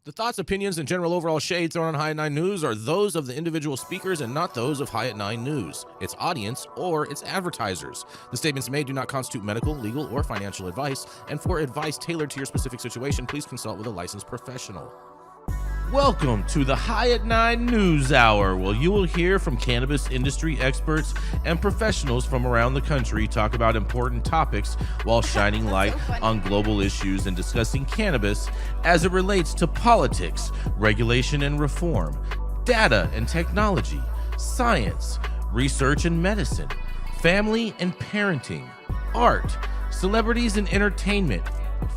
The thoughts, opinions, and general overall shade thrown on High at 9 News are those of the individual speakers and not those of High at 9 News, its audience, or its advertisers. The statements made do not constitute medical, legal, or financial advice, and for advice tailored to your specific situation, please consult with a licensed professional. Welcome to the High at 9 News Hour, where you will hear from cannabis industry experts and professionals from around the country talk about important topics while shining light on global issues and discussing cannabis as it relates to politics, regulation and reform, data and technology, science, research and medicine, family and parenting, art, celebrities and entertainment,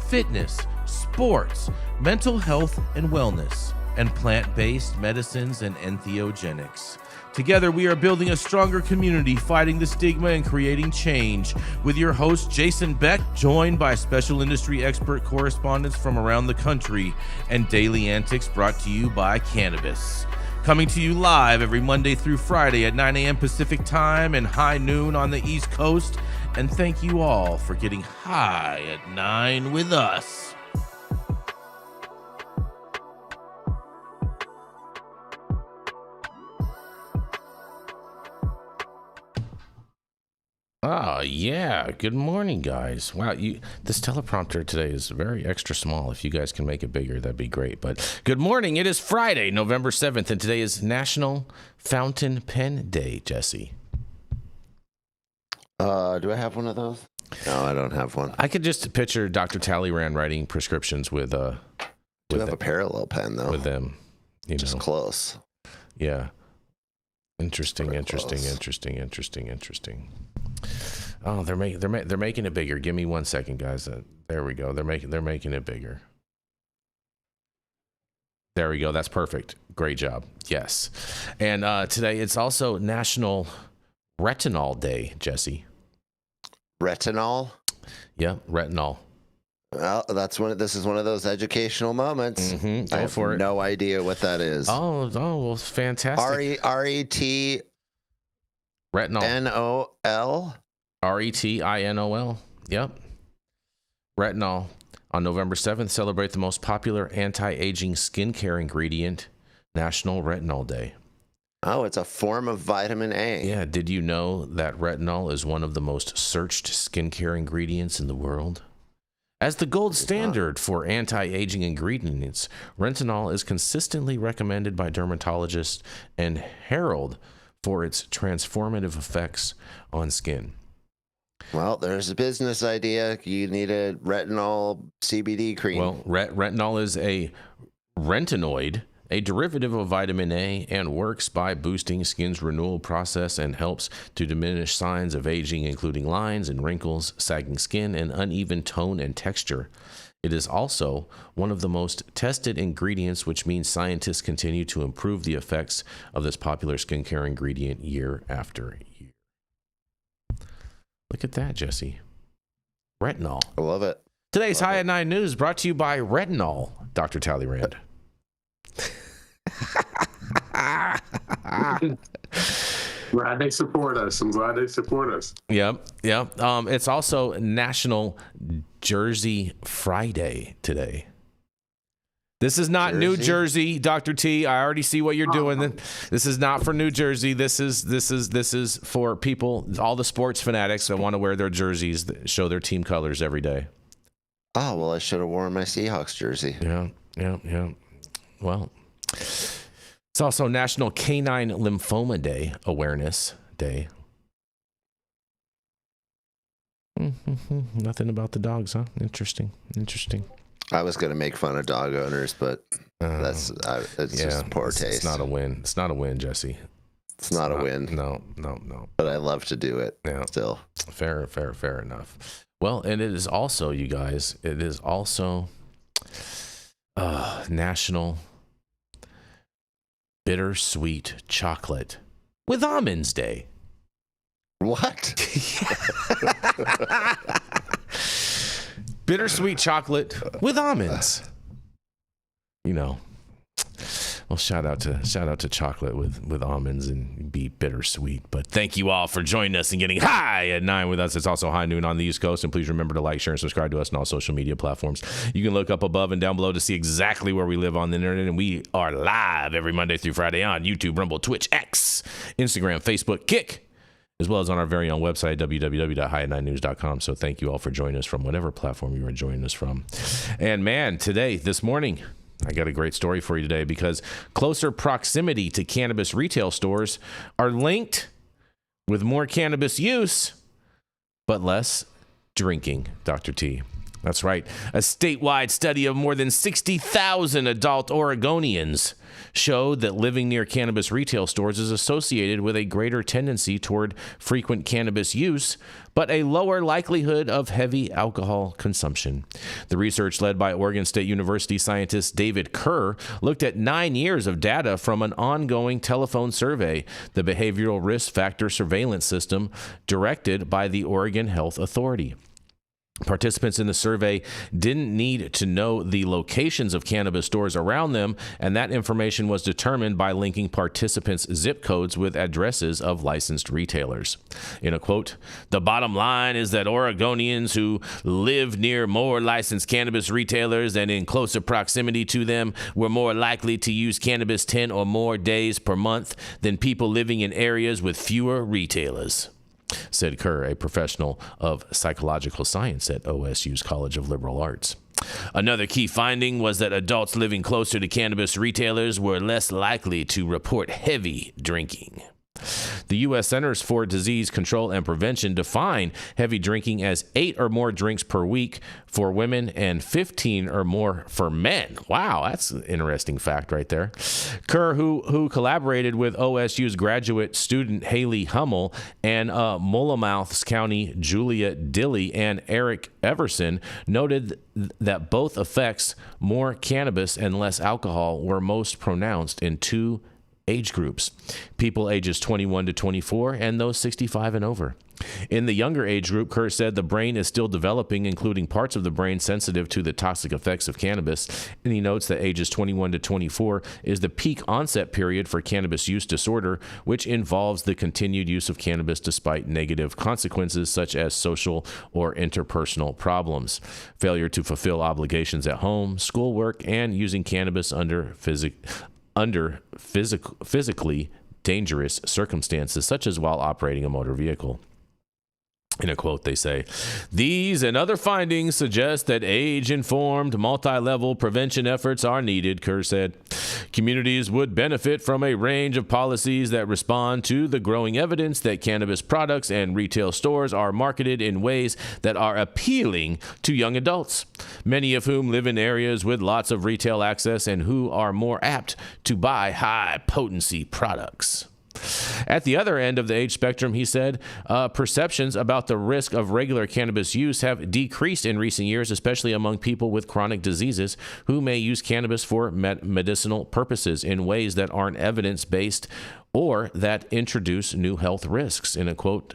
fitness, sports, mental health and wellness, and plant-based medicines and entheogenics. Together, we are building a stronger community, fighting the stigma and creating change. With your host, Jason Beck, joined by special industry expert correspondents from around the country, and daily antics brought to you by Cannabis. Coming to you live every Monday through Friday at 9 a.m. Pacific Time and high noon on the East Coast. And thank you all for getting high at 9 with us. Oh, yeah. Good morning, guys. Wow, this teleprompter today is very extra small. If you guys can make it bigger, that'd be great. But good morning. It is Friday, November 7th, and today is National Fountain Pen Day, Jesse. Do I have one of those? No, I don't have one. I could just picture Dr. Talleyrand writing prescriptions with Do you have a parallel pen, though? With them. Just close. Yeah. Interesting. Oh, they're making it bigger. Give me 1 second, guys. There we go. They're making it bigger. There we go. That's perfect. Great job. Yes. And today it's also National Retinol Day, Jesse. Retinol? Yeah, retinol. Well, this is one of those educational moments. Mm-hmm. I have no idea what that is. Oh, well, fantastic. R-E-T Retinol. N-O-L? R-E-T-I-N-O-L. Yep. Retinol. On November 7th, celebrate the most popular anti-aging skincare ingredient, National Retinol Day. Oh, it's a form of vitamin A. Yeah. Did you know that retinol is one of the most searched skincare ingredients in the world? As the gold standard for anti-aging ingredients, retinol is consistently recommended by dermatologists and heralded for its transformative effects on skin. Well, there's a business idea. You need a retinol CBD cream. Well, retinol is a retinoid, a derivative of vitamin A, and works by boosting skin's renewal process and helps to diminish signs of aging, including lines and wrinkles, sagging skin, and uneven tone and texture. It is also one of the most tested ingredients, which means scientists continue to improve the effects of this popular skincare ingredient year after year. Look at that, Jesse. Retinol. I love it. Today's High at 9 News brought to you by Retinol, Dr. Talleyrand. Glad they support us. I'm glad they support us. Yep. It's also National Jersey Friday today. This is not New Jersey, Dr. T. I already see what you're doing. This is not for New Jersey. This is for people, all the sports fanatics that want to wear their jerseys that show their team colors every day. Oh, well, I should have worn my Seahawks jersey. Yeah. Well, it's also National Canine Lymphoma Day, Awareness Day. Nothing about the dogs, huh? Interesting. I was going to make fun of dog owners, but it's just poor taste. It's not a win. It's not a win, Jesse. It's not a win. No. But I love to do it. Yeah. Still. Fair enough. Well, and it is also, you guys, National Bittersweet Chocolate with Almonds Day. What? Bittersweet chocolate with almonds. Well, shout out to chocolate with almonds and be bittersweet. But thank you all for joining us and getting high at 9 with us. It's also high noon on the East Coast. And please remember to like, share, and subscribe to us on all social media platforms. You can look up above and down below to see exactly where we live on the internet. And we are live every Monday through Friday on YouTube, Rumble, Twitch, X, Instagram, Facebook, Kick, as well as on our very own website, www.highat9news.com. So thank you all for joining us from whatever platform you are joining us from. And man, this morning, I got a great story for you today, because closer proximity to cannabis retail stores are linked with more cannabis use, but less drinking, Dr. T. That's right. A statewide study of more than 60,000 adult Oregonians showed that living near cannabis retail stores is associated with a greater tendency toward frequent cannabis use, but a lower likelihood of heavy alcohol consumption. The research, led by Oregon State University scientist David Kerr, looked at 9 years of data from an ongoing telephone survey, the Behavioral Risk Factor Surveillance System, directed by the Oregon Health Authority. Participants in the survey didn't need to know the locations of cannabis stores around them, and that information was determined by linking participants' zip codes with addresses of licensed retailers. In a quote, "The bottom line is that Oregonians who live near more licensed cannabis retailers and in closer proximity to them were more likely to use cannabis 10 or more days per month than people living in areas with fewer retailers," said Kerr, a professional of psychological science at OSU's College of Liberal Arts. Another key finding was that adults living closer to cannabis retailers were less likely to report heavy drinking. The U.S. Centers for Disease Control and Prevention define heavy drinking as 8 or more drinks per week for women and 15 or more for men. Wow, that's an interesting fact right there. Kerr, who collaborated with OSU's graduate student Haley Hummel and Mullamouth's County Julia Dilley and Eric Everson, noted that both effects, more cannabis and less alcohol, were most pronounced in 2 age groups: people ages 21 to 24 and those 65 and over. In the younger age group, Kerr said the brain is still developing, including parts of the brain sensitive to the toxic effects of cannabis. And he notes that ages 21 to 24 is the peak onset period for cannabis use disorder, which involves the continued use of cannabis despite negative consequences such as social or interpersonal problems, failure to fulfill obligations at home, schoolwork, and using cannabis under physically dangerous circumstances, such as while operating a motor vehicle. In a quote, they say, "These and other findings suggest that age-informed, multi-level prevention efforts are needed," Kerr said. "Communities would benefit from a range of policies that respond to the growing evidence that cannabis products and retail stores are marketed in ways that are appealing to young adults, many of whom live in areas with lots of retail access and who are more apt to buy high-potency products." At the other end of the age spectrum, he said, perceptions about the risk of regular cannabis use have decreased in recent years, especially among people with chronic diseases who may use cannabis for medicinal purposes in ways that aren't evidence-based or that introduce new health risks. In a quote,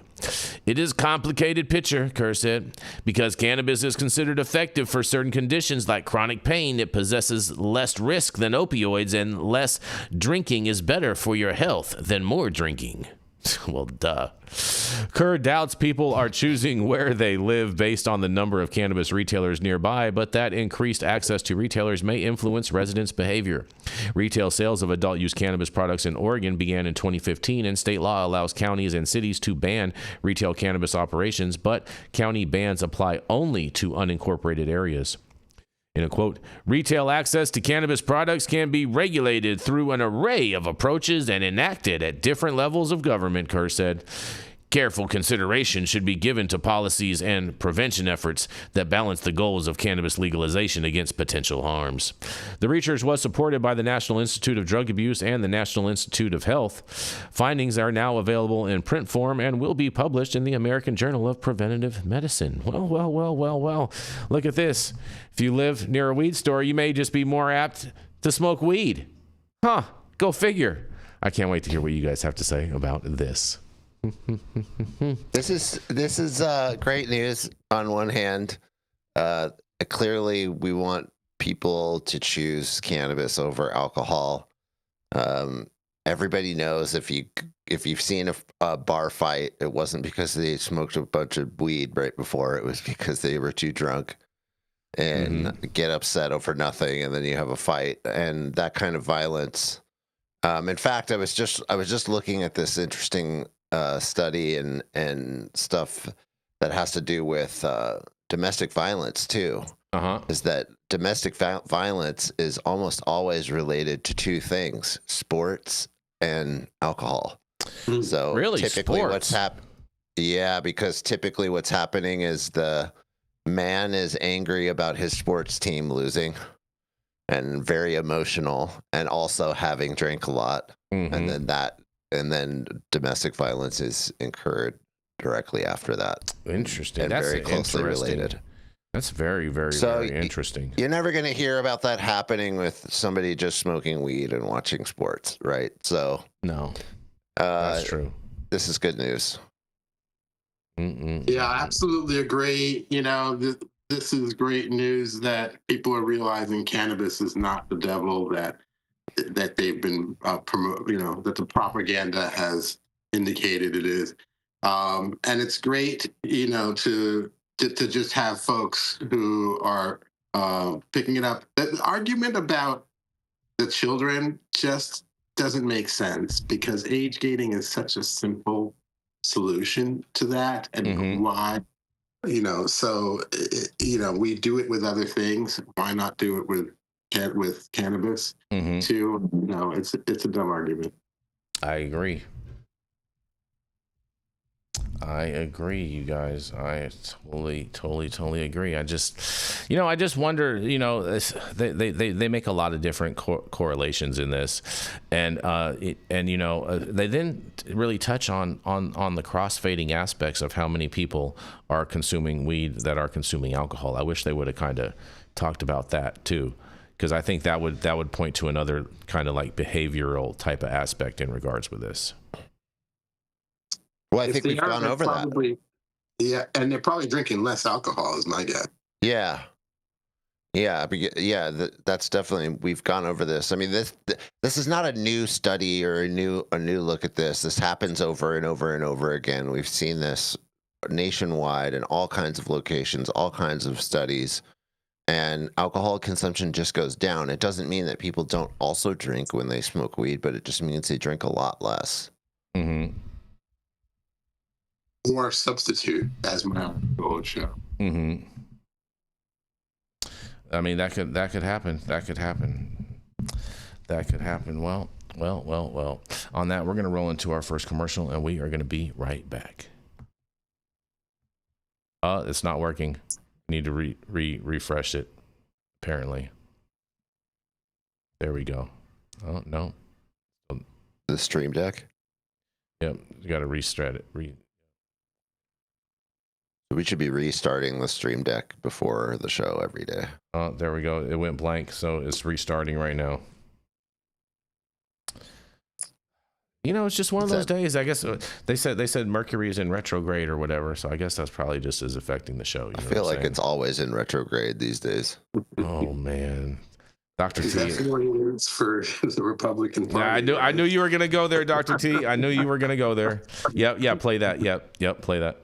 "It is a complicated picture," Kerr said. "Because cannabis is considered effective for certain conditions like chronic pain, it possesses less risk than opioids, and less drinking is better for your health than more drinking." Well, duh. Kerr doubts people are choosing where they live based on the number of cannabis retailers nearby, but that increased access to retailers may influence residents' behavior. Retail sales of adult-use cannabis products in Oregon began in 2015, and state law allows counties and cities to ban retail cannabis operations, but county bans apply only to unincorporated areas. In a quote, "Retail access to cannabis products can be regulated through an array of approaches and enacted at different levels of government," Kerr said. "Careful consideration should be given to policies and prevention efforts that balance the goals of cannabis legalization against potential harms." The research was supported by the National Institute of Drug Abuse and the National Institute of Health. Findings are now available in print form and will be published in the American Journal of Preventive Medicine. Well. Look at this. If you live near a weed store, you may just be more apt to smoke weed. Huh, go figure. I can't wait to hear what you guys have to say about this. This is great news on one hand. Clearly, we want people to choose cannabis over alcohol. Everybody knows if you've seen a bar fight, it wasn't because they smoked a bunch of weed right before. It was because they were too drunk and get upset over nothing, and then you have a fight, and that kind of violence. In fact, I was just looking at this interesting study and stuff that has to do with domestic violence too. Is that domestic violence is almost always related to two things: sports and alcohol. So really, typically sports? because typically what's happening is the man is angry about his sports team losing and very emotional, and also having drank a lot, and then domestic violence is incurred directly after that. Interesting. And That's very closely related. That's very, very, very interesting. You're never going to hear about that happening with somebody just smoking weed and watching sports, right? So no, that's true. This is good news. Yeah, I absolutely agree. You know, this is great news that people are realizing cannabis is not the devil that they've been promoting. You know, that the propaganda has indicated it is, and it's great. You know, to just have folks who are picking it up. The argument about the children just doesn't make sense, because age gating is such a simple solution to that, and why, you know, so you know, we do it with other things. Why not do it with cannabis too? No, it's a dumb argument. I agree, you guys. I totally agree. I just wonder, you know, they make a lot of different correlations in this, and you know, they didn't really touch on the crossfading aspects of how many people are consuming weed that are consuming alcohol. I wish they would have kind of talked about that too, because I think that would point to another kind of like behavioral type of aspect in regards with this. Well, I think we've gone over that. Yeah, and they're probably drinking less alcohol, is my guess. Yeah. That's definitely, we've gone over this. I mean, this is not a new study or a new look at this. This happens over and over and over again. We've seen this nationwide in all kinds of locations, all kinds of studies, and alcohol consumption just goes down. It doesn't mean that people don't also drink when they smoke weed, but it just means they drink a lot less. Or substitute, as my old show. I mean, that could happen. That could happen. Well. On that, we're going to roll into our first commercial, and we are going to be right back. It's not working. Need to refresh it, apparently. There we go. Oh, no. The Stream Deck? Yep, you got to restart it. We should be restarting the Stream Deck before the show every day. Oh, there we go. It went blank, so it's restarting right now. You know, it's just one of those days. I guess they said Mercury is in retrograde or whatever, so I guess that's probably just as affecting the show. I feel like it's always in retrograde these days. Oh man, Dr. T. That's what it is for the Republican Party. Yeah, I knew you were gonna go there, Dr. T. I knew you were gonna go there. Yep, play that. Yep, play that.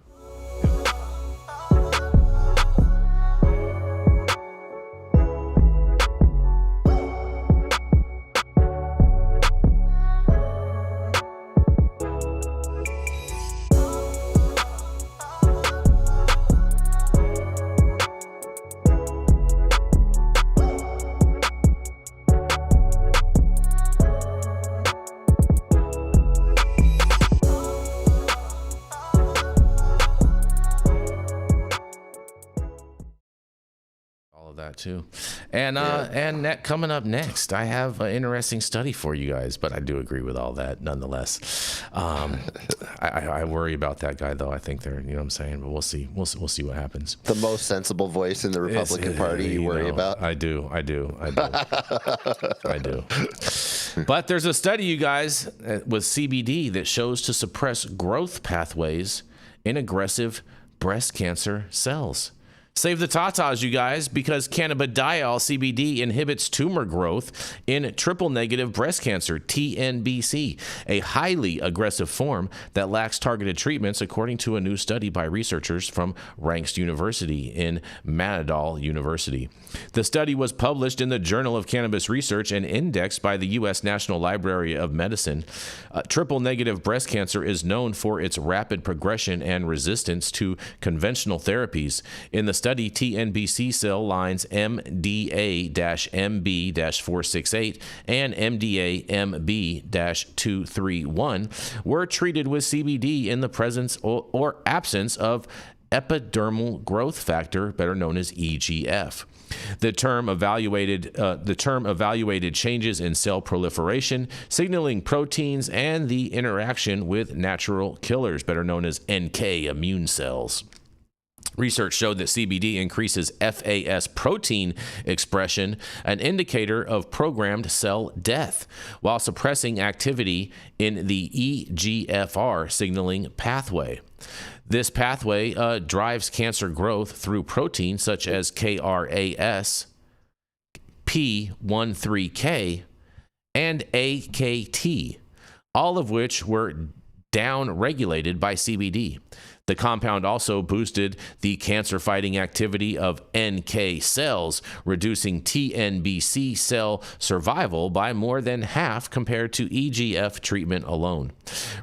Too, and coming up next, I have an interesting study for you guys. But I do agree with all that, nonetheless. I worry about that guy, though. I think they're, you know what I'm saying. But we'll see. We'll see what happens. The most sensible voice in the Republican Party you worry about. I do. I do. But there's a study, you guys, with CBD that shows to suppress growth pathways in aggressive breast cancer cells. Save the tatas, you guys, because cannabidiol CBD inhibits tumor growth in triple-negative breast cancer, TNBC, a highly aggressive form that lacks targeted treatments, according to a new study by researchers from Ranks University in Manadal University. The study was published in the Journal of Cannabis Research and indexed by the U.S. National Library of Medicine. Triple-negative breast cancer is known for its rapid progression and resistance to conventional therapies. In the study, TNBC cell lines MDA-MB-468 and MDA-MB-231 were treated with CBD in the presence or absence of epidermal growth factor, better known as EGF. The term evaluated changes in cell proliferation, signaling proteins, and the interaction with natural killers, better known as NK immune cells. Research showed that CBD increases FAS protein expression, an indicator of programmed cell death, while suppressing activity in the EGFR signaling pathway. This pathway drives cancer growth through proteins such as KRAS, P13K, and AKT, all of which were down-regulated by CBD. The compound also boosted the cancer-fighting activity of NK cells, reducing TNBC cell survival by more than half compared to EGF treatment alone.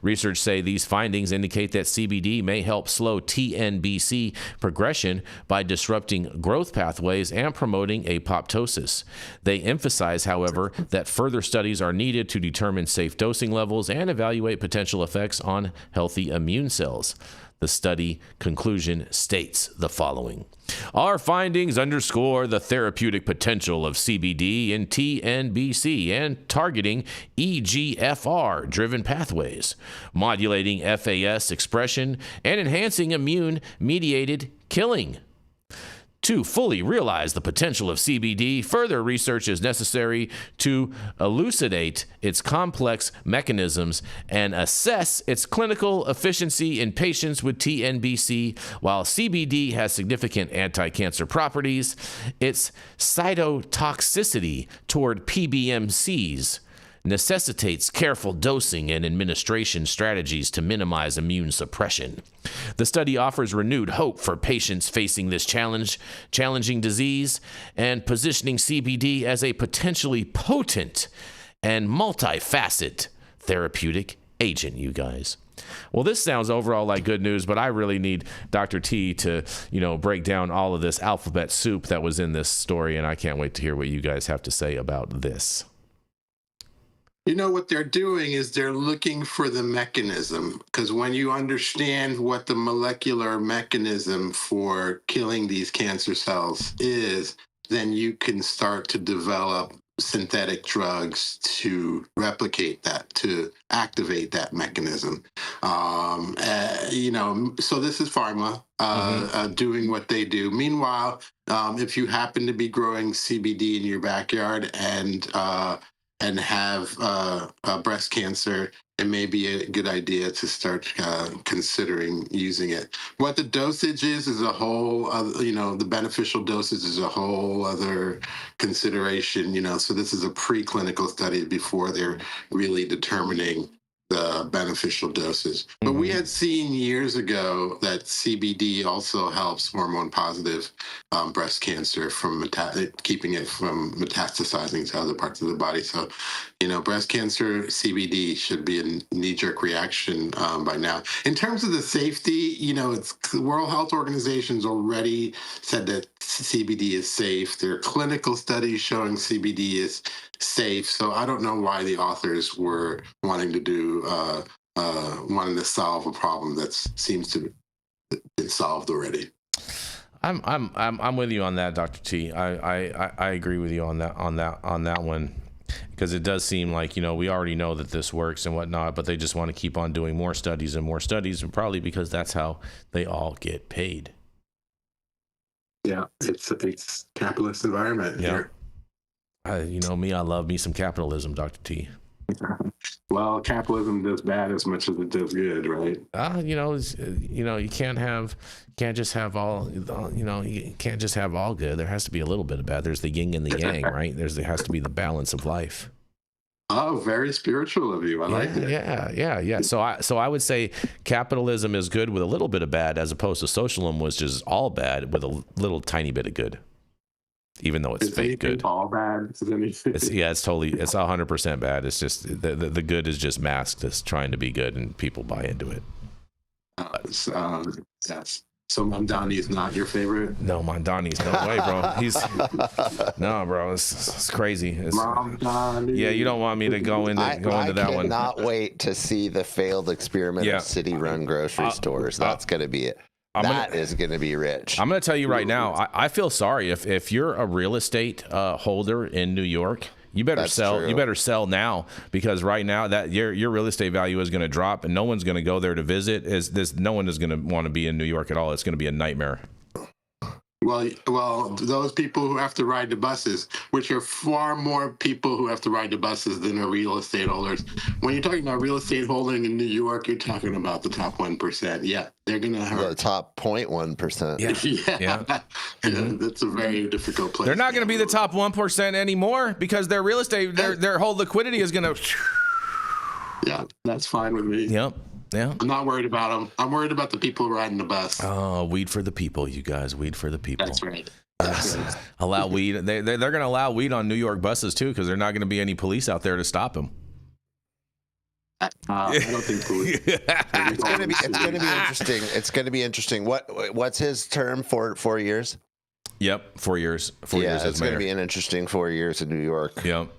Research say these findings indicate that CBD may help slow TNBC progression by disrupting growth pathways and promoting apoptosis. They emphasize, however, that further studies are needed to determine safe dosing levels and evaluate potential effects on healthy immune cells. The study conclusion states the following. Our findings underscore the therapeutic potential of CBD in TNBC and targeting EGFR-driven pathways, modulating FAS expression, and enhancing immune-mediated killing. To fully realize the potential of CBD, further research is necessary to elucidate its complex mechanisms and assess its clinical efficiency in patients with TNBC. While CBD has significant anti-cancer properties, its cytotoxicity toward PBMCs necessitates careful dosing and administration strategies to minimize immune suppression. The study offers renewed hope for patients facing this challenging disease and positioning CBD as a potentially potent and multifaceted therapeutic agent, you guys. Well, this sounds overall like good news, but I really need Dr. T to, break down all of this alphabet soup that was in this story, and I can't wait to hear what you guys have to say about this. What they're doing is they're looking for the mechanism, because when you understand what the molecular mechanism for killing these cancer cells is, then you can start to develop synthetic drugs to replicate that, to activate that mechanism. So this is pharma doing what they do. Meanwhile, if you happen to be growing CBD in your backyard and have breast cancer, it may be a good idea to start considering using it. What the dosage is a whole other, the beneficial dosage is a whole other consideration, so this is a preclinical study before they're really determining the beneficial doses. But we had seen years ago that CBD also helps hormone-positive breast cancer from keeping it from metastasizing to other parts of the body. So, breast cancer, CBD should be a knee-jerk reaction by now. In terms of the safety, it's the World Health Organization's already said that CBD is safe. There are clinical studies showing CBD is safe. So I don't know why the authors were wanting to solve a problem that seems to have been solved already. I'm with you on that, Dr. T. I agree with you on that one, because it does seem like, we already know that this works and whatnot, but they just want to keep on doing more studies, and probably because that's how they all get paid. Yeah, it's a capitalist environment. Yeah. Me, I love me some capitalism, Dr. T. Well, capitalism does bad as much as it does good, right? You can't just have all, you can't just have all good. There has to be a little bit of bad. There's the yin and the yang, right? There has to be the balance of life. Oh, very spiritual of you. I like it. Yeah. So I would say capitalism is good with a little bit of bad, as opposed to socialism, which is all bad with a little tiny bit of good, even though it's fake good. All bad? It's 100% bad. It's just the good is just masked as trying to be good, and people buy into it. Yes. So Mamdani is not your favorite? No, Mamdani's no way, bro. No, bro. It's crazy. Mamdani. Yeah, you don't want me to go into that one. I cannot wait to see the failed experiment of city-run grocery stores. That's going to be it. That is going to be rich. I'm going to tell you right now, I feel sorry if you're a real estate holder in New York. You better sell. True. You better sell now, because right now that your real estate value is going to drop, and no one's going to go there to visit. No one is going to want to be in New York at all. It's going to be a nightmare. Well, those people who have to ride the buses, which are far more people who have to ride the buses than are real estate holders. When you're talking about real estate holding in New York, you're talking about the top 1%. Yeah, they're going to hurt. The top 0.1%. Yeah. That's a very difficult place. They're not going to be the top 1% anymore, because their real estate, their whole liquidity is going to. Yeah, that's fine with me. Yep. Yeah. I'm not worried about them. I'm worried about the people riding the bus. Oh, weed for the people, you guys. Weed for the people. That's right. Allow weed. They're going to allow weed on New York buses too, because there's not going to be any police out there to stop them. I don't think police. It's going to be interesting. It's going to be interesting. What's his term for 4 years? Yep, 4 years. 4 years. It's going to be an interesting 4 years in New York. Yep.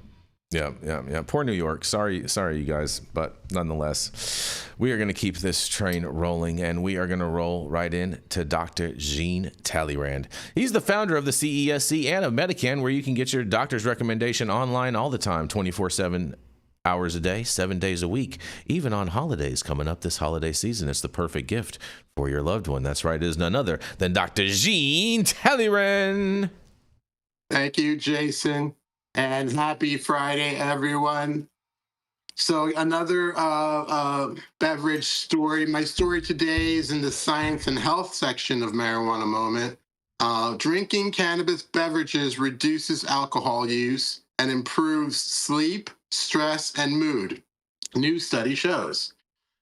Yeah. Poor New York. Sorry, you guys. But nonetheless, we are going to keep this train rolling, and we are going to roll right in to Dr. Jean Talleyrand. He's the founder of the CESC and of Medican, where you can get your doctor's recommendation online all the time, 24/7 hours a day, 7 days a week, even on holidays coming up this holiday season. It's the perfect gift for your loved one. That's right. It is none other than Dr. Jean Talleyrand. Thank you, Jason. And happy Friday, everyone. So another beverage story. My story today is in the science and health section of Marijuana Moment. Drinking cannabis beverages reduces alcohol use and improves sleep, stress, and mood. New study shows.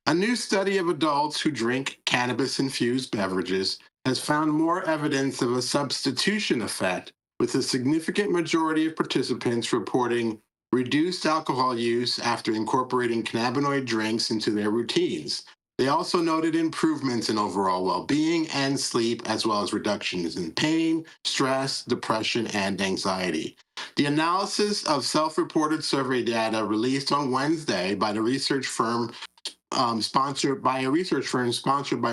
A new study of adults who drink cannabis-infused beverages has found more evidence of a substitution effect, with a significant majority of participants reporting reduced alcohol use after incorporating cannabinoid drinks into their routines. They also noted improvements in overall well-being and sleep, as well as reductions in pain, stress, depression, and anxiety. The analysis of self-reported survey data released on Wednesday by the research firm sponsored by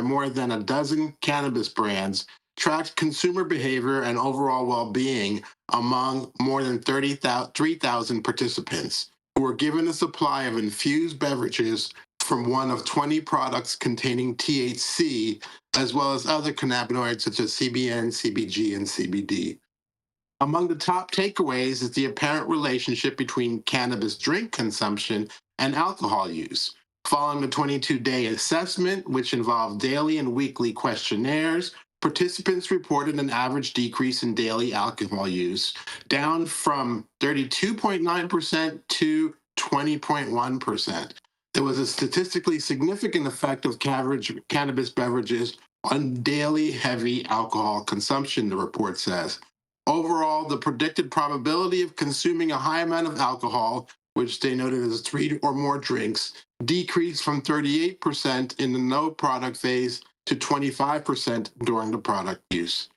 more than a dozen cannabis brands tracked consumer behavior and overall well-being among more than 3,000 participants who were given a supply of infused beverages from one of 20 products containing THC, as well as other cannabinoids such as CBN, CBG, and CBD. Among the top takeaways is the apparent relationship between cannabis drink consumption and alcohol use. Following the 22-day assessment, which involved daily and weekly questionnaires, participants reported an average decrease in daily alcohol use, down from 32.9% to 20.1%. There was a statistically significant effect of cannabis beverages on daily heavy alcohol consumption, the report says. Overall, the predicted probability of consuming a high amount of alcohol, which they noted as 3 or more drinks, decreased from 38% in the no product phase to 25% during the product use.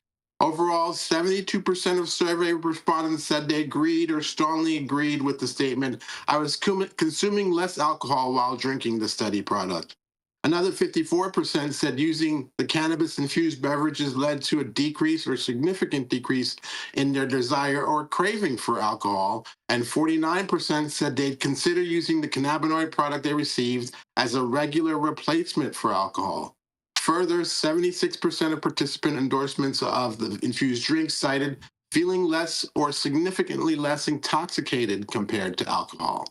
Overall, 72% of survey respondents said they agreed or strongly agreed with the statement, "I was consuming less alcohol while drinking the study product." Another 54% said using the cannabis-infused beverages led to a decrease or significant decrease in their desire or craving for alcohol, and 49% said they'd consider using the cannabinoid product they received as a regular replacement for alcohol. Further, 76% of participant endorsements of the infused drinks cited feeling less or significantly less intoxicated compared to alcohol.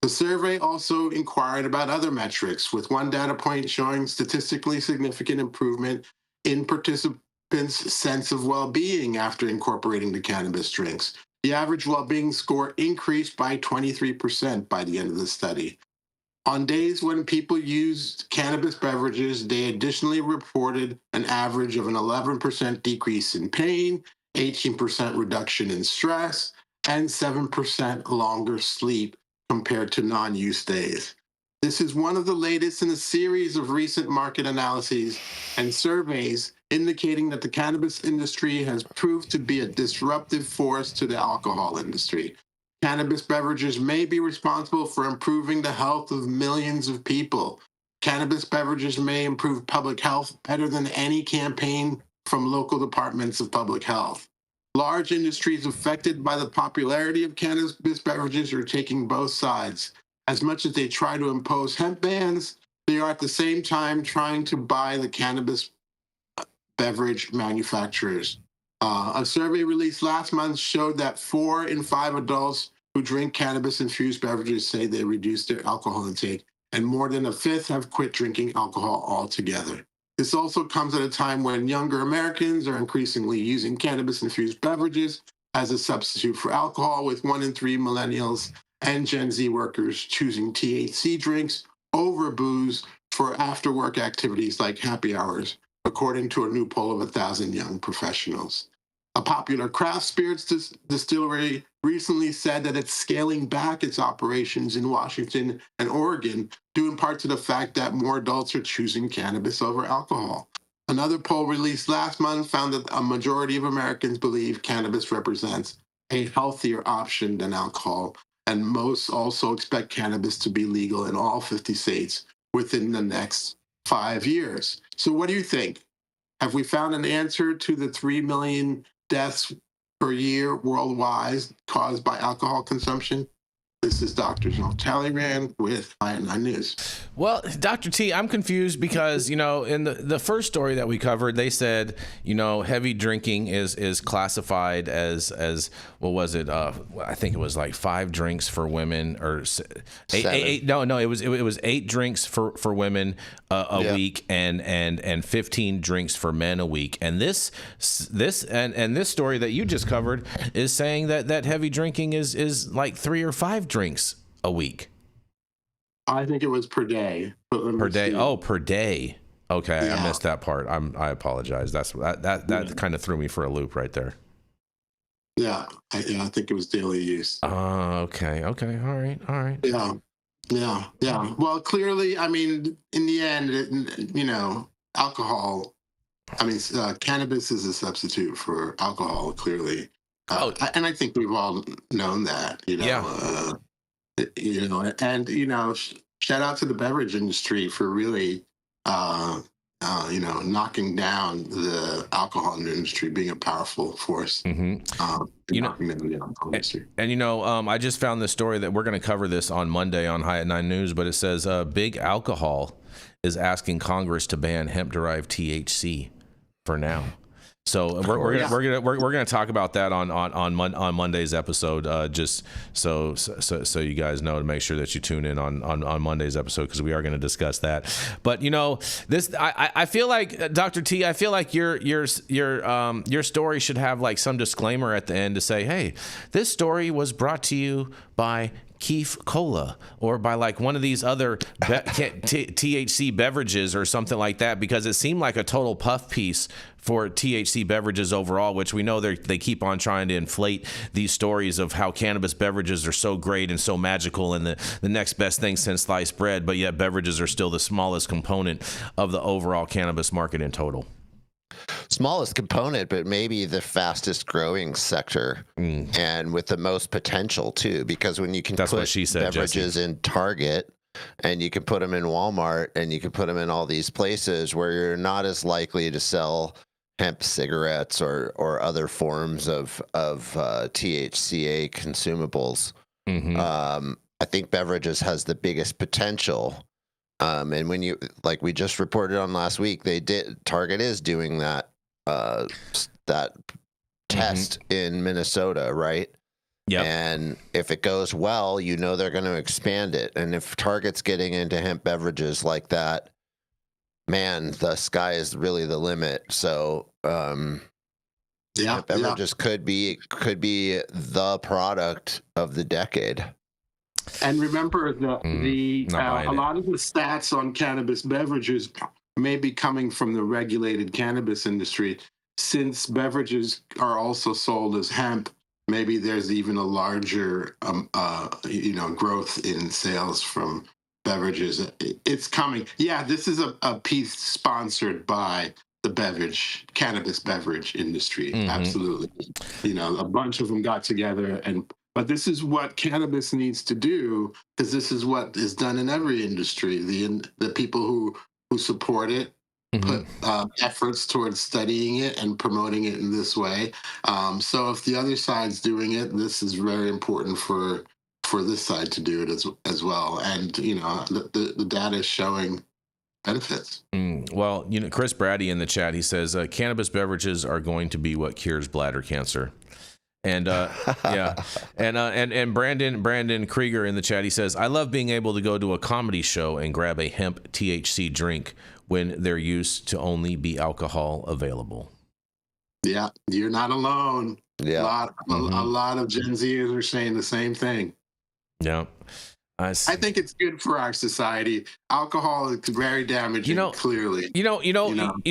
The survey also inquired about other metrics, with one data point showing statistically significant improvement in participants' sense of well-being after incorporating the cannabis drinks. The average well-being score increased by 23% by the end of the study. On days when people used cannabis beverages, they additionally reported an average of an 11% decrease in pain, 18% reduction in stress, and 7% longer sleep compared to non-use days. This is one of the latest in a series of recent market analyses and surveys indicating that the cannabis industry has proved to be a disruptive force to the alcohol industry. Cannabis beverages may be responsible for improving the health of millions of people. Cannabis beverages may improve public health better than any campaign from local departments of public health. Large industries affected by the popularity of cannabis beverages are taking both sides. As much as they try to impose hemp bans, they are at the same time trying to buy the cannabis beverage manufacturers. A survey released last month showed that 4 in 5 adults who drink cannabis-infused beverages say they reduced their alcohol intake, and more than a fifth have quit drinking alcohol altogether. This also comes at a time when younger Americans are increasingly using cannabis-infused beverages as a substitute for alcohol, with 1 in 3 millennials and Gen Z workers choosing THC drinks over booze for after-work activities like happy hours, according to a new poll of 1,000 young professionals. A popular craft spirits distillery recently said that it's scaling back its operations in Washington and Oregon, due in part to the fact that more adults are choosing cannabis over alcohol. Another poll released last month found that a majority of Americans believe cannabis represents a healthier option than alcohol, and most also expect cannabis to be legal in all 50 states within the next 5 years. So what do you think? Have we found an answer to the 3 million deaths per year worldwide caused by alcohol consumption? This is Dr. Jean Talleyrand with INI News. Well, Dr. T, I'm confused because, in the first story that we covered, they said, heavy drinking is classified as what was it? I think it was like 5 drinks for women, or eight. No, it was 8 drinks for women a week, and 15 drinks for men a week. And this story that you just covered is saying that heavy drinking is like 3 or 5 drinks a week. I think it was per day. Per day. Oh, per day. Okay, Yeah. I missed that part. I apologize. That kind of threw me for a loop right there. Yeah, I think it was daily use. Okay. All right. Yeah. Well, clearly, I mean, in the end, alcohol. I mean, cannabis is a substitute for alcohol. Clearly, and I think we've all known that. Yeah. Shout out to the beverage industry for really, knocking down the alcohol industry, being a powerful force. Mm-hmm. Knocking down the alcohol industry. And I just found this story that we're going to cover this on Monday on High at 9 News, but it says big alcohol is asking Congress to ban hemp-derived THC for now. So we're gonna talk about that on Monday's episode, just so you guys know, to make sure that you tune in on Monday's episode, because we are going to discuss that. But this I feel like, Dr. T, I feel like your story should have like some disclaimer at the end to say, hey, this story was brought to you by Keef Cola, or by like one of these other THC beverages or something like that, because it seemed like a total puff piece for THC beverages overall, which we know they keep on trying to inflate these stories of how cannabis beverages are so great and so magical and the next best thing since sliced bread, but yet beverages are still the smallest component of the overall cannabis market in total. Smallest component, but maybe the fastest growing sector, and with the most potential too, because when you can put beverages Jesse. In Target, and you can put them in Walmart, and you can put them in all these places where you're not as likely to sell hemp cigarettes or other forms of THCA consumables. I think beverages has the biggest potential. And when like we just reported on last week, Target is doing that test in Minnesota, right? Yep. And if it goes well, you know they're going to expand it. And if Target's getting into hemp beverages like that, man, the sky is really the limit. So, hemp beverages could be the product of the decade. And remember, a lot of the stats on cannabis beverages may be coming from the regulated cannabis industry. Since beverages are also sold as hemp, maybe there's even a larger, growth in sales from beverages. It's coming. Yeah, this is a piece sponsored by the cannabis beverage industry. Absolutely. A bunch of them got together but this is what cannabis needs to do, because this is what is done in every industry. The people who support it put efforts towards studying it and promoting it in this way. So if the other side's doing it, this is very important for this side to do it as well. And the data is showing benefits. Well, Chris Brady in the chat, he says cannabis beverages are going to be what cures bladder cancer. And and Brandon Krieger in the chat, he says, I love being able to go to a comedy show and grab a hemp THC drink when there used to only be alcohol available. Yeah, you're not alone. Yeah, a lot of Gen Zers are saying the same thing. Yeah. I think it's good for our society. Alcohol is very damaging, clearly.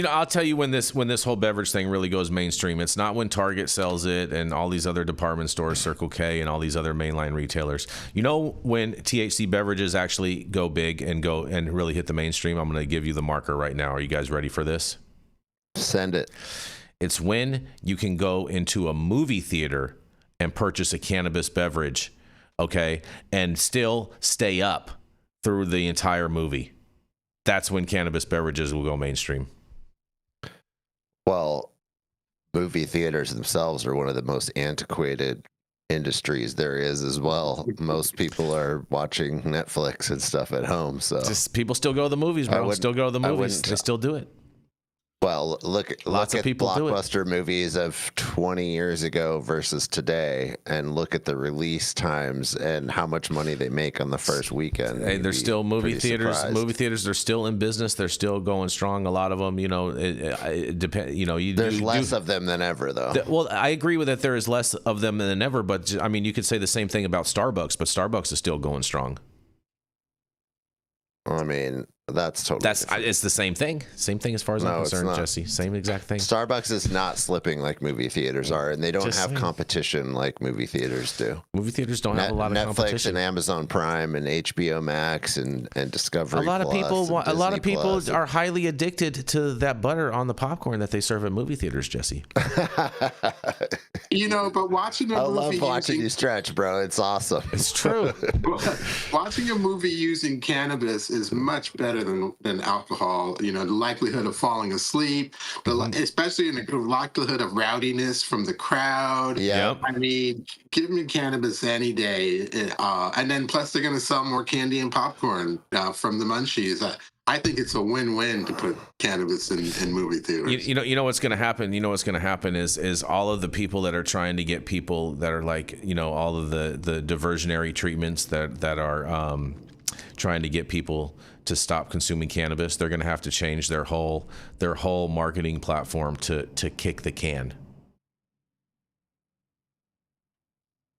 I'll tell you when this whole beverage thing really goes mainstream. It's not when Target sells it and all these other department stores, Circle K and all these other mainline retailers. When THC beverages actually go big and really hit the mainstream, I'm going to give you the marker right now. Are you guys ready for this? Send it. It's when you can go into a movie theater and purchase a cannabis beverage, okay, and still stay up through the entire movie. That's when cannabis beverages will go mainstream. Well, movie theaters themselves are one of the most antiquated industries there is as well. Most people are watching Netflix and stuff at home, so people still go to the movies, bro. Still go to the movies. They still do it. Well, look at blockbuster movies of 20 years ago versus today, and look at the release times and how much money they make on the first weekend. Hey, there's still movie theaters. Surprised. Movie theaters are still in business. They're still going strong. A lot of them, it depends. There's less of them than ever, though. Well, I agree with that. There is less of them than ever, but I mean, you could say the same thing about Starbucks, but Starbucks is still going strong. I mean, that's totally different. It's the same thing. Same thing as far as I'm concerned, Jesse. Same exact thing. Starbucks is not slipping like movie theaters are, and they don't have competition like movie theaters do. Movie theaters don't have a lot of competition. Netflix and Amazon Prime and HBO Max and Discovery. A lot of people are highly addicted to that butter on the popcorn that they serve at movie theaters, Jesse. But watching a movie, I love watching you stretch, bro. It's awesome. It's true. Watching a movie using cannabis is much better than alcohol. The likelihood of falling asleep, especially in the likelihood of rowdiness from the crowd. Yeah, I mean, give me cannabis any day. And then plus they're going to sell more candy and popcorn from the munchies. I think it's a win-win to put cannabis in movie theaters. You know what's going to happen. You know what's going to happen is all of the people that are trying to get people that are like all of the diversionary treatments that are trying to get people to stop consuming cannabis. They're going to have to change their whole marketing platform to kick the can.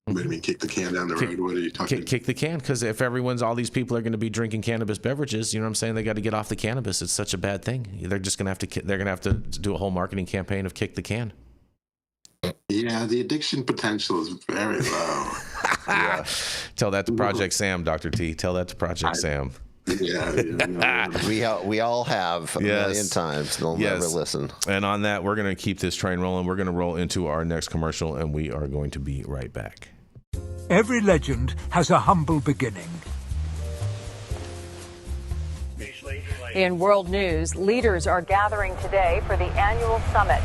What do you mean, kick the can down the road? What are you talking about? Kick the can, because if all these people are going to be drinking cannabis beverages, you know what I'm saying? They got to get off the cannabis. It's such a bad thing. They're just going to have to do a whole marketing campaign of kick the can. Yeah, the addiction potential is very low. Yeah. Tell that to Project Sam, Dr. T. Tell that to Project Sam. Yeah. We all have a million times. They'll never listen. And on that, we're going to keep this train rolling. We're going to roll into our next commercial, and we are going to be right back. Every legend has a humble beginning. In world news, leaders are gathering today for the annual summit.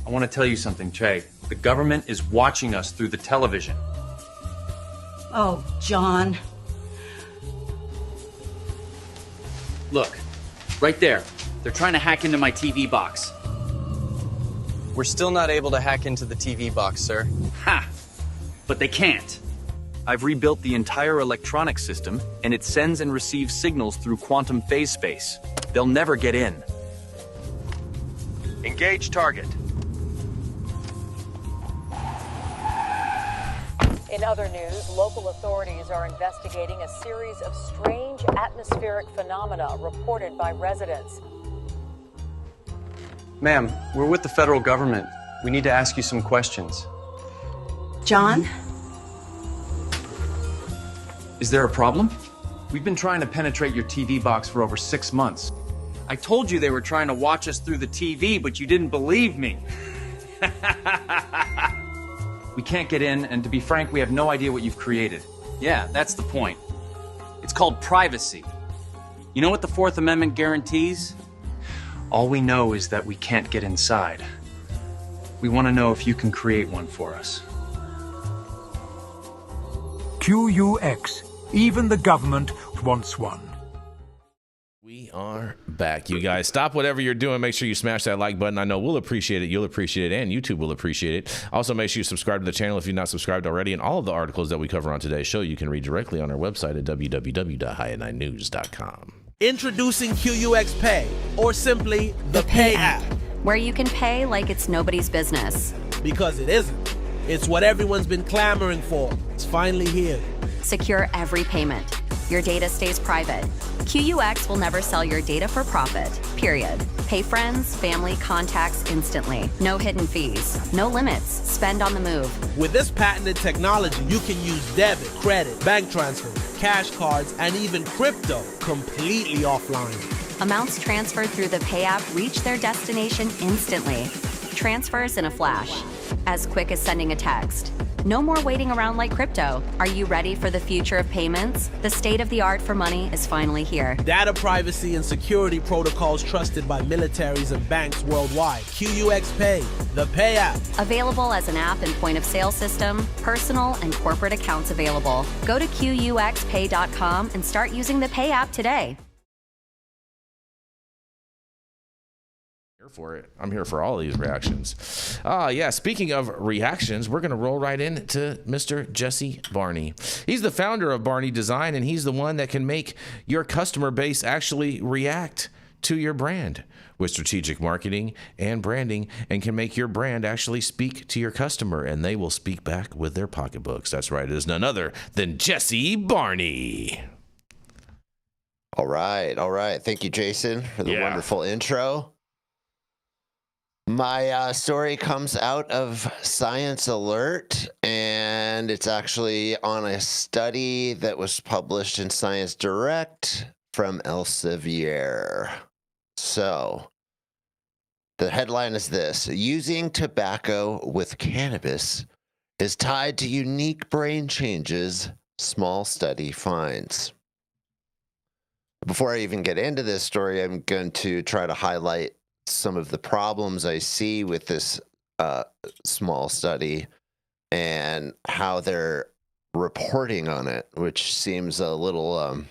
I want to tell you something, Che. The government is watching us through the television. Oh, John. Look, right there. They're trying to hack into my TV box. We're still not able to hack into the TV box, sir. Ha! But they can't. I've rebuilt the entire electronic system, and it sends and receives signals through quantum phase space. They'll never get in. Engage target. In other news, local authorities are investigating a series of strange atmospheric phenomena reported by residents. Ma'am, we're with the federal government. We need to ask you some questions. John? Is there a problem? We've been trying to penetrate your TV box for over 6 months. I told you they were trying to watch us through the TV, but you didn't believe me. We can't get in, and to be frank, we have no idea what you've created. Yeah, that's the point. It's called privacy. You know what the Fourth Amendment guarantees? All we know is that we can't get inside. We want to know if you can create one for us. QUX. Even the government wants one. We are back, you guys. Stop whatever you're doing. Make sure you smash that like button. I know we'll appreciate it. You'll appreciate it. And YouTube will appreciate it. Also, make sure you subscribe to the channel if you're not subscribed already. And all of the articles that we cover on today's show, you can read directly on our website at www.high9news.com. Introducing QUX Pay, or simply the Pay app. Where you can pay like it's nobody's business. Because it isn't. It's what everyone's been clamoring for. It's finally here. Secure every payment. Your data stays private. QUX will never sell your data for profit, period. Pay friends, family, contacts instantly. No hidden fees. No limits. Spend on the move. With this patented technology, you can use debit, credit, bank transfer, cash cards, and even crypto completely offline. Amounts transferred through the Pay app reach their destination instantly. Transfers in a flash. As quick as sending a text. No more waiting around like crypto. Are you ready for the future of payments? The state of the art for money is finally here. Data privacy and security protocols trusted by militaries and banks worldwide. QUX Pay, the Pay app. Available as an app and point of sale system, personal and corporate accounts available. Go to QUXPay.com and start using the Pay app today. For it. I'm here for all of these reactions. Yeah, speaking of reactions, we're going to roll right into Mr. Jesse Barney. He's the founder of Barney Design, and he's the one that can make your customer base actually react to your brand with strategic marketing and branding, and can make your brand actually speak to your customer, and they will speak back with their pocketbooks. That's right. It is none other than Jesse Barney. All right. All right. Thank you, Jason, for the wonderful intro. My story comes out of Science Alert, and it's actually on a study that was published in Science Direct from Elsevier. So, the headline is this: using tobacco with cannabis is tied to unique brain changes, small study finds. Before I even get into this story, I'm going to try to highlight some of the problems I see with this small study and how they're reporting on it, which seems a little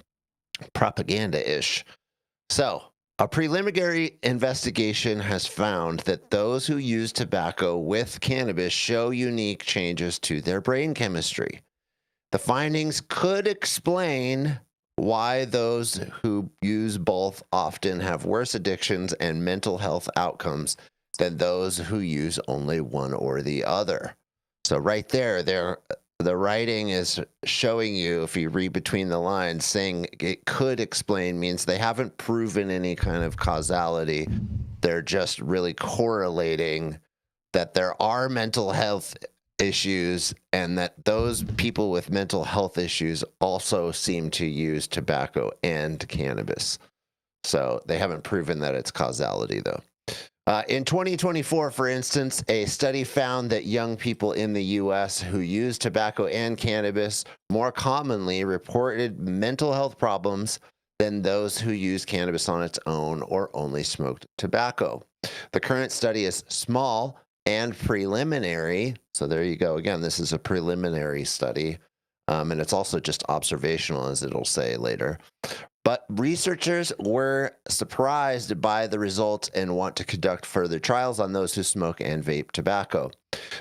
propaganda-ish. So, a preliminary investigation has found that those who use tobacco with cannabis show unique changes to their brain chemistry. The findings could explain why those who use both often have worse addictions and mental health outcomes than those who use only one or the other. So right there, the writing is showing you, if you read between the lines, saying it could explain means they haven't proven any kind of causality. They're just really correlating that there are mental health issues, and that those people with mental health issues also seem to use tobacco and cannabis. So they haven't proven that it's causality, though. In 2024, for instance, a study found that young people in the U.S. who use tobacco and cannabis more commonly reported mental health problems than those who use cannabis on its own or only smoked tobacco. The current study is small and preliminary. So there you go. Again, this is a preliminary study. And it's also just observational, as it'll say later. But researchers were surprised by the results and want to conduct further trials on those who smoke and vape tobacco.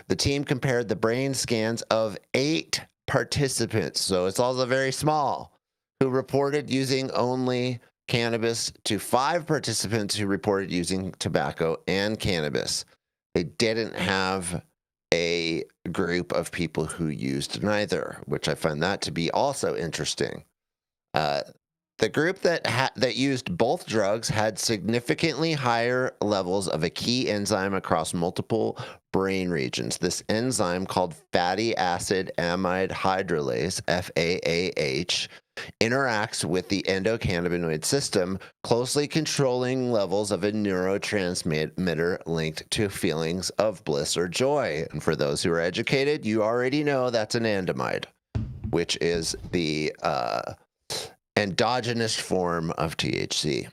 The team compared the brain scans of 8 participants, so it's also very small, who reported using only cannabis to 5 participants who reported using tobacco and cannabis. They didn't have a group of people who used neither, which I find that to be also interesting. The group that used both drugs had significantly higher levels of a key enzyme across multiple brain regions. This enzyme, called fatty acid amide hydrolase, FAAH, interacts with the endocannabinoid system, closely controlling levels of a neurotransmitter linked to feelings of bliss or joy. And for those who are educated, you already know that's an andamide, which is the endogenous form of THC.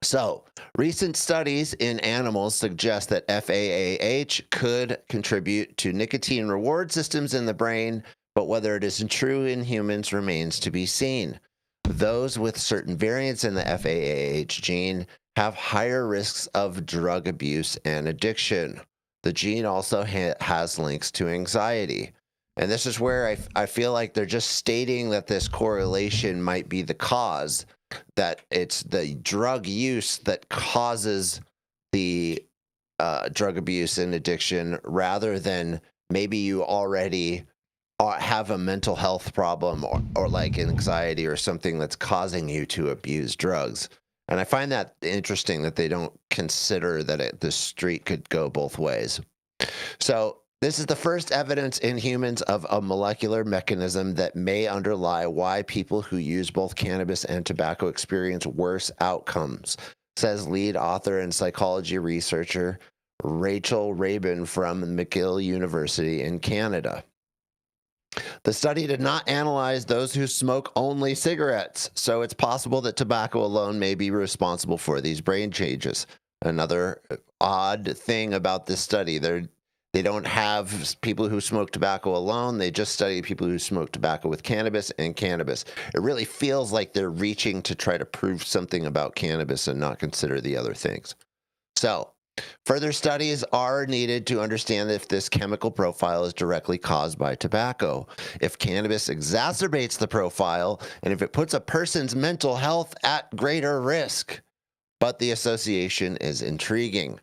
So, recent studies in animals suggest that FAAH could contribute to nicotine reward systems in the brain, but whether it is true in humans remains to be seen. Those with certain variants in the FAAH gene have higher risks of drug abuse and addiction. The gene also has links to anxiety. And this is where I feel like they're just stating that this correlation might be the cause, that it's the drug use that causes the drug abuse and addiction, rather than maybe you already have a mental health problem or like anxiety or something that's causing you to abuse drugs. And I find that interesting that they don't consider that the street could go both ways. So, this is the first evidence in humans of a molecular mechanism that may underlie why people who use both cannabis and tobacco experience worse outcomes, says lead author and psychology researcher Rachel Rabin from McGill University in Canada. The study did not analyze those who smoke only cigarettes, so it's possible that tobacco alone may be responsible for these brain changes. Another odd thing about this study, they don't have people who smoke tobacco alone. They just study people who smoke tobacco with cannabis and cannabis. It really feels like they're reaching to try to prove something about cannabis and not consider the other things. So, further studies are needed to understand if this chemical profile is directly caused by tobacco, if cannabis exacerbates the profile, and if it puts a person's mental health at greater risk. But the association is intriguing.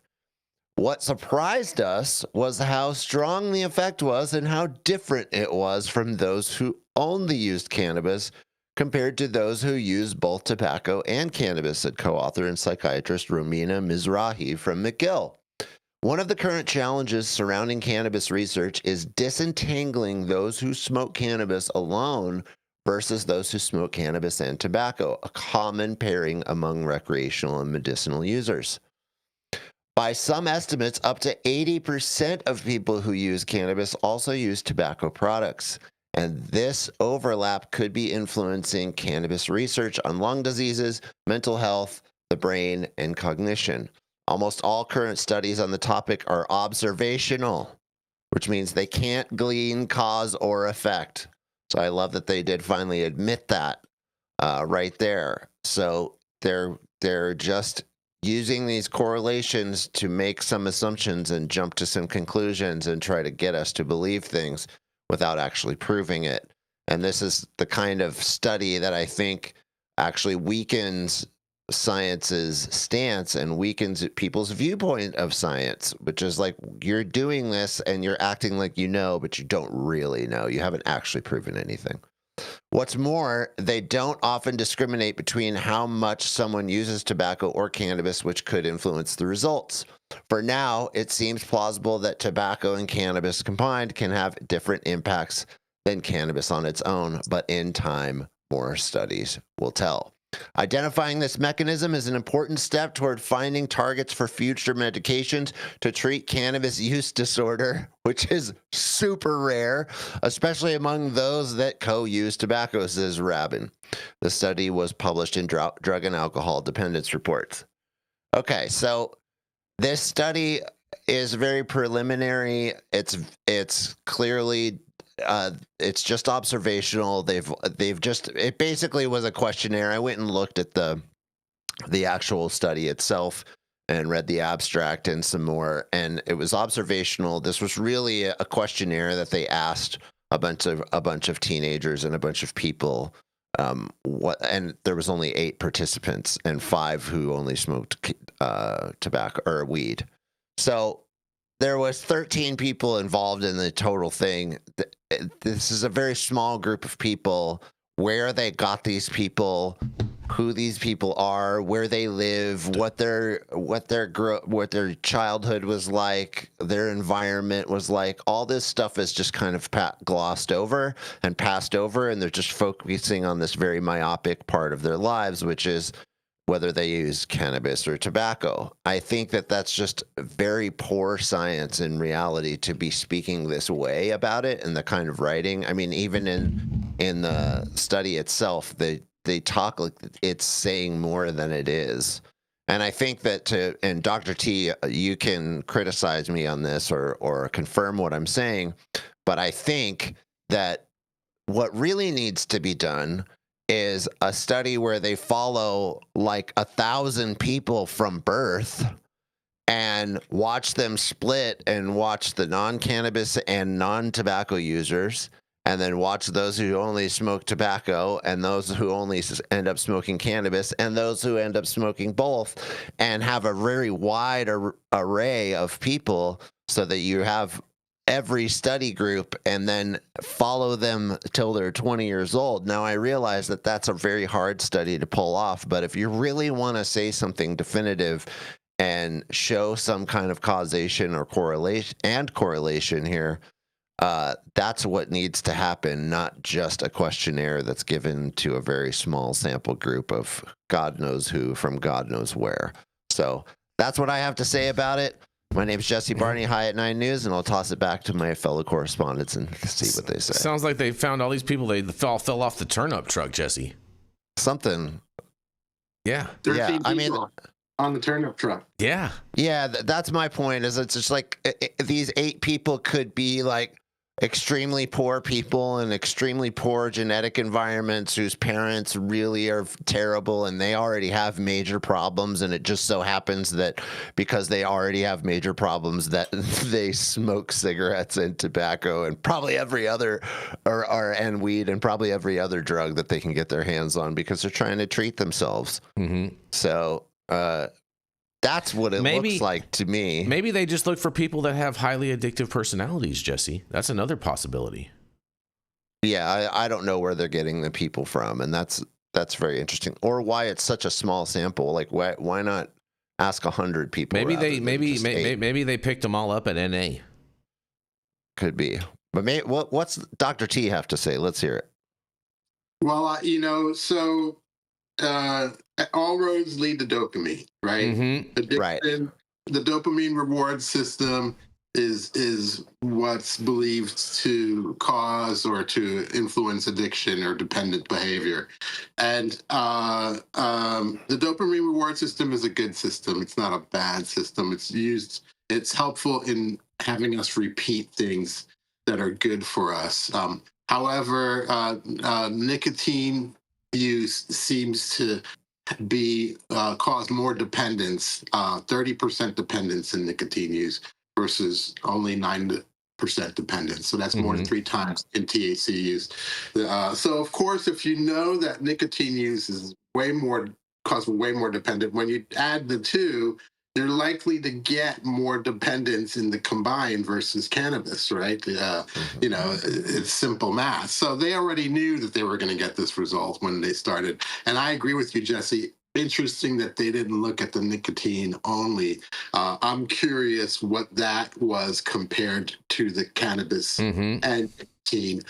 What surprised us was how strong the effect was and how different it was from those who only used cannabis compared to those who used both tobacco and cannabis, said co-author and psychiatrist Romina Mizrahi from McGill. One of the current challenges surrounding cannabis research is disentangling those who smoke cannabis alone versus those who smoke cannabis and tobacco, a common pairing among recreational and medicinal users. By some estimates, up to 80% of people who use cannabis also use tobacco products. And this overlap could be influencing cannabis research on lung diseases, mental health, the brain, and cognition. Almost all current studies on the topic are observational, which means they can't glean cause or effect. So I love that they did finally admit that right there. So they're just using these correlations to make some assumptions and jump to some conclusions and try to get us to believe things without actually proving it. And this is the kind of study that I think actually weakens science's stance and weakens people's viewpoint of science, which is like, you're doing this and you're acting like you know, but you don't really know. You haven't actually proven anything. What's more, they don't often discriminate between how much someone uses tobacco or cannabis, which could influence the results. For now, it seems plausible that tobacco and cannabis combined can have different impacts than cannabis on its own, but in time, more studies will tell. Identifying this mechanism is an important step toward finding targets for future medications to treat cannabis use disorder, which is super rare, especially among those that co-use tobacco, says Rabin. The study was published in Drug and Alcohol Dependence Reports. Okay, so this study is very preliminary. It's clearly it's just observational. It basically was a questionnaire. I went and looked at the actual study itself and read the abstract and some more, and it was observational. This was really a questionnaire that they asked a bunch of teenagers and a bunch of people and there was only 8 participants and 5 who only smoked tobacco or weed. So there was 13 people involved in the total thing. This is a very small group of people. Where they got these people, who these people are, where they live, what their childhood was like, their environment was like. All this stuff is just kind of glossed over and passed over, and they're just focusing on this very myopic part of their lives, which is whether they use cannabis or tobacco. I think that that's just very poor science in reality to be speaking this way about it and the kind of writing. I mean, even in the study itself, they talk like it's saying more than it is. And I think that and Dr. T, you can criticize me on this or confirm what I'm saying, but I think that what really needs to be done is a study where they follow like 1,000 people from birth and watch them split and watch the non-cannabis and non-tobacco users, and then watch those who only smoke tobacco and those who only end up smoking cannabis and those who end up smoking both, and have a very wide array of people so that you have every study group and then follow them till they're 20 years old. Now, I realize that that's a very hard study to pull off, but if you really want to say something definitive and show some kind of causation or correlation here, that's what needs to happen, not just a questionnaire that's given to a very small sample group of God knows who from God knows where. So that's what I have to say about it. My name is Jesse Barney, High at 9 News, and I'll toss it back to my fellow correspondents and see what they say. Sounds like they found all these people. They all fell off the turnip truck, Jesse. Something. Yeah. 13 people on the turnip truck. Yeah. Yeah, that's my point. Is it's just like these 8 people could be like extremely poor people in extremely poor genetic environments whose parents really are terrible and they already have major problems, and it just so happens that because they already have major problems that they smoke cigarettes and tobacco and probably every other and weed and probably every other drug that they can get their hands on because they're trying to treat themselves. Mm-hmm. So that's what it looks like to me. Maybe they just look for people that have highly addictive personalities, Jesse. That's another possibility. Yeah, I don't know where they're getting the people from, and that's very interesting. Or why it's such a small sample. Like, why not ask 100 people? Maybe they picked them all up at NA. Could be. But what's Dr. T have to say? Let's hear it. Well, so all roads lead to dopamine, right? Mm-hmm. Addiction, right. The dopamine reward system is what's believed to cause or to influence addiction or dependent behavior. And the dopamine reward system is a good system. It's not a bad system. It's helpful in having us repeat things that are good for us. However, nicotine use seems to cause more dependence, 30% dependence in nicotine use versus only 9% dependence. So that's more than 3 times in THC use. So of course, if you know that nicotine use is cause way more dependent, when you add the two, they're likely to get more dependence in the combined versus cannabis, right? It's simple math. So they already knew that they were going to get this result when they started. And I agree with you, Jesse. Interesting that they didn't look at the nicotine only. I'm curious what that was compared to the cannabis and nicotine.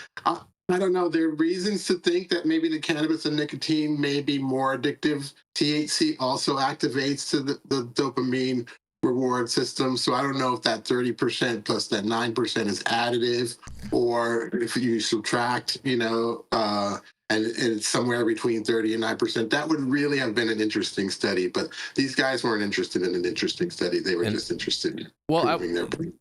I don't know. There are reasons to think that maybe the cannabis and nicotine may be more addictive. THC also activates to the dopamine reward system. So I don't know if that 30% plus that 9% is additive, or if you subtract, and it's somewhere between 30 and 9%. That would really have been an interesting study, but these guys weren't interested in an interesting study. They were just interested in proving their point.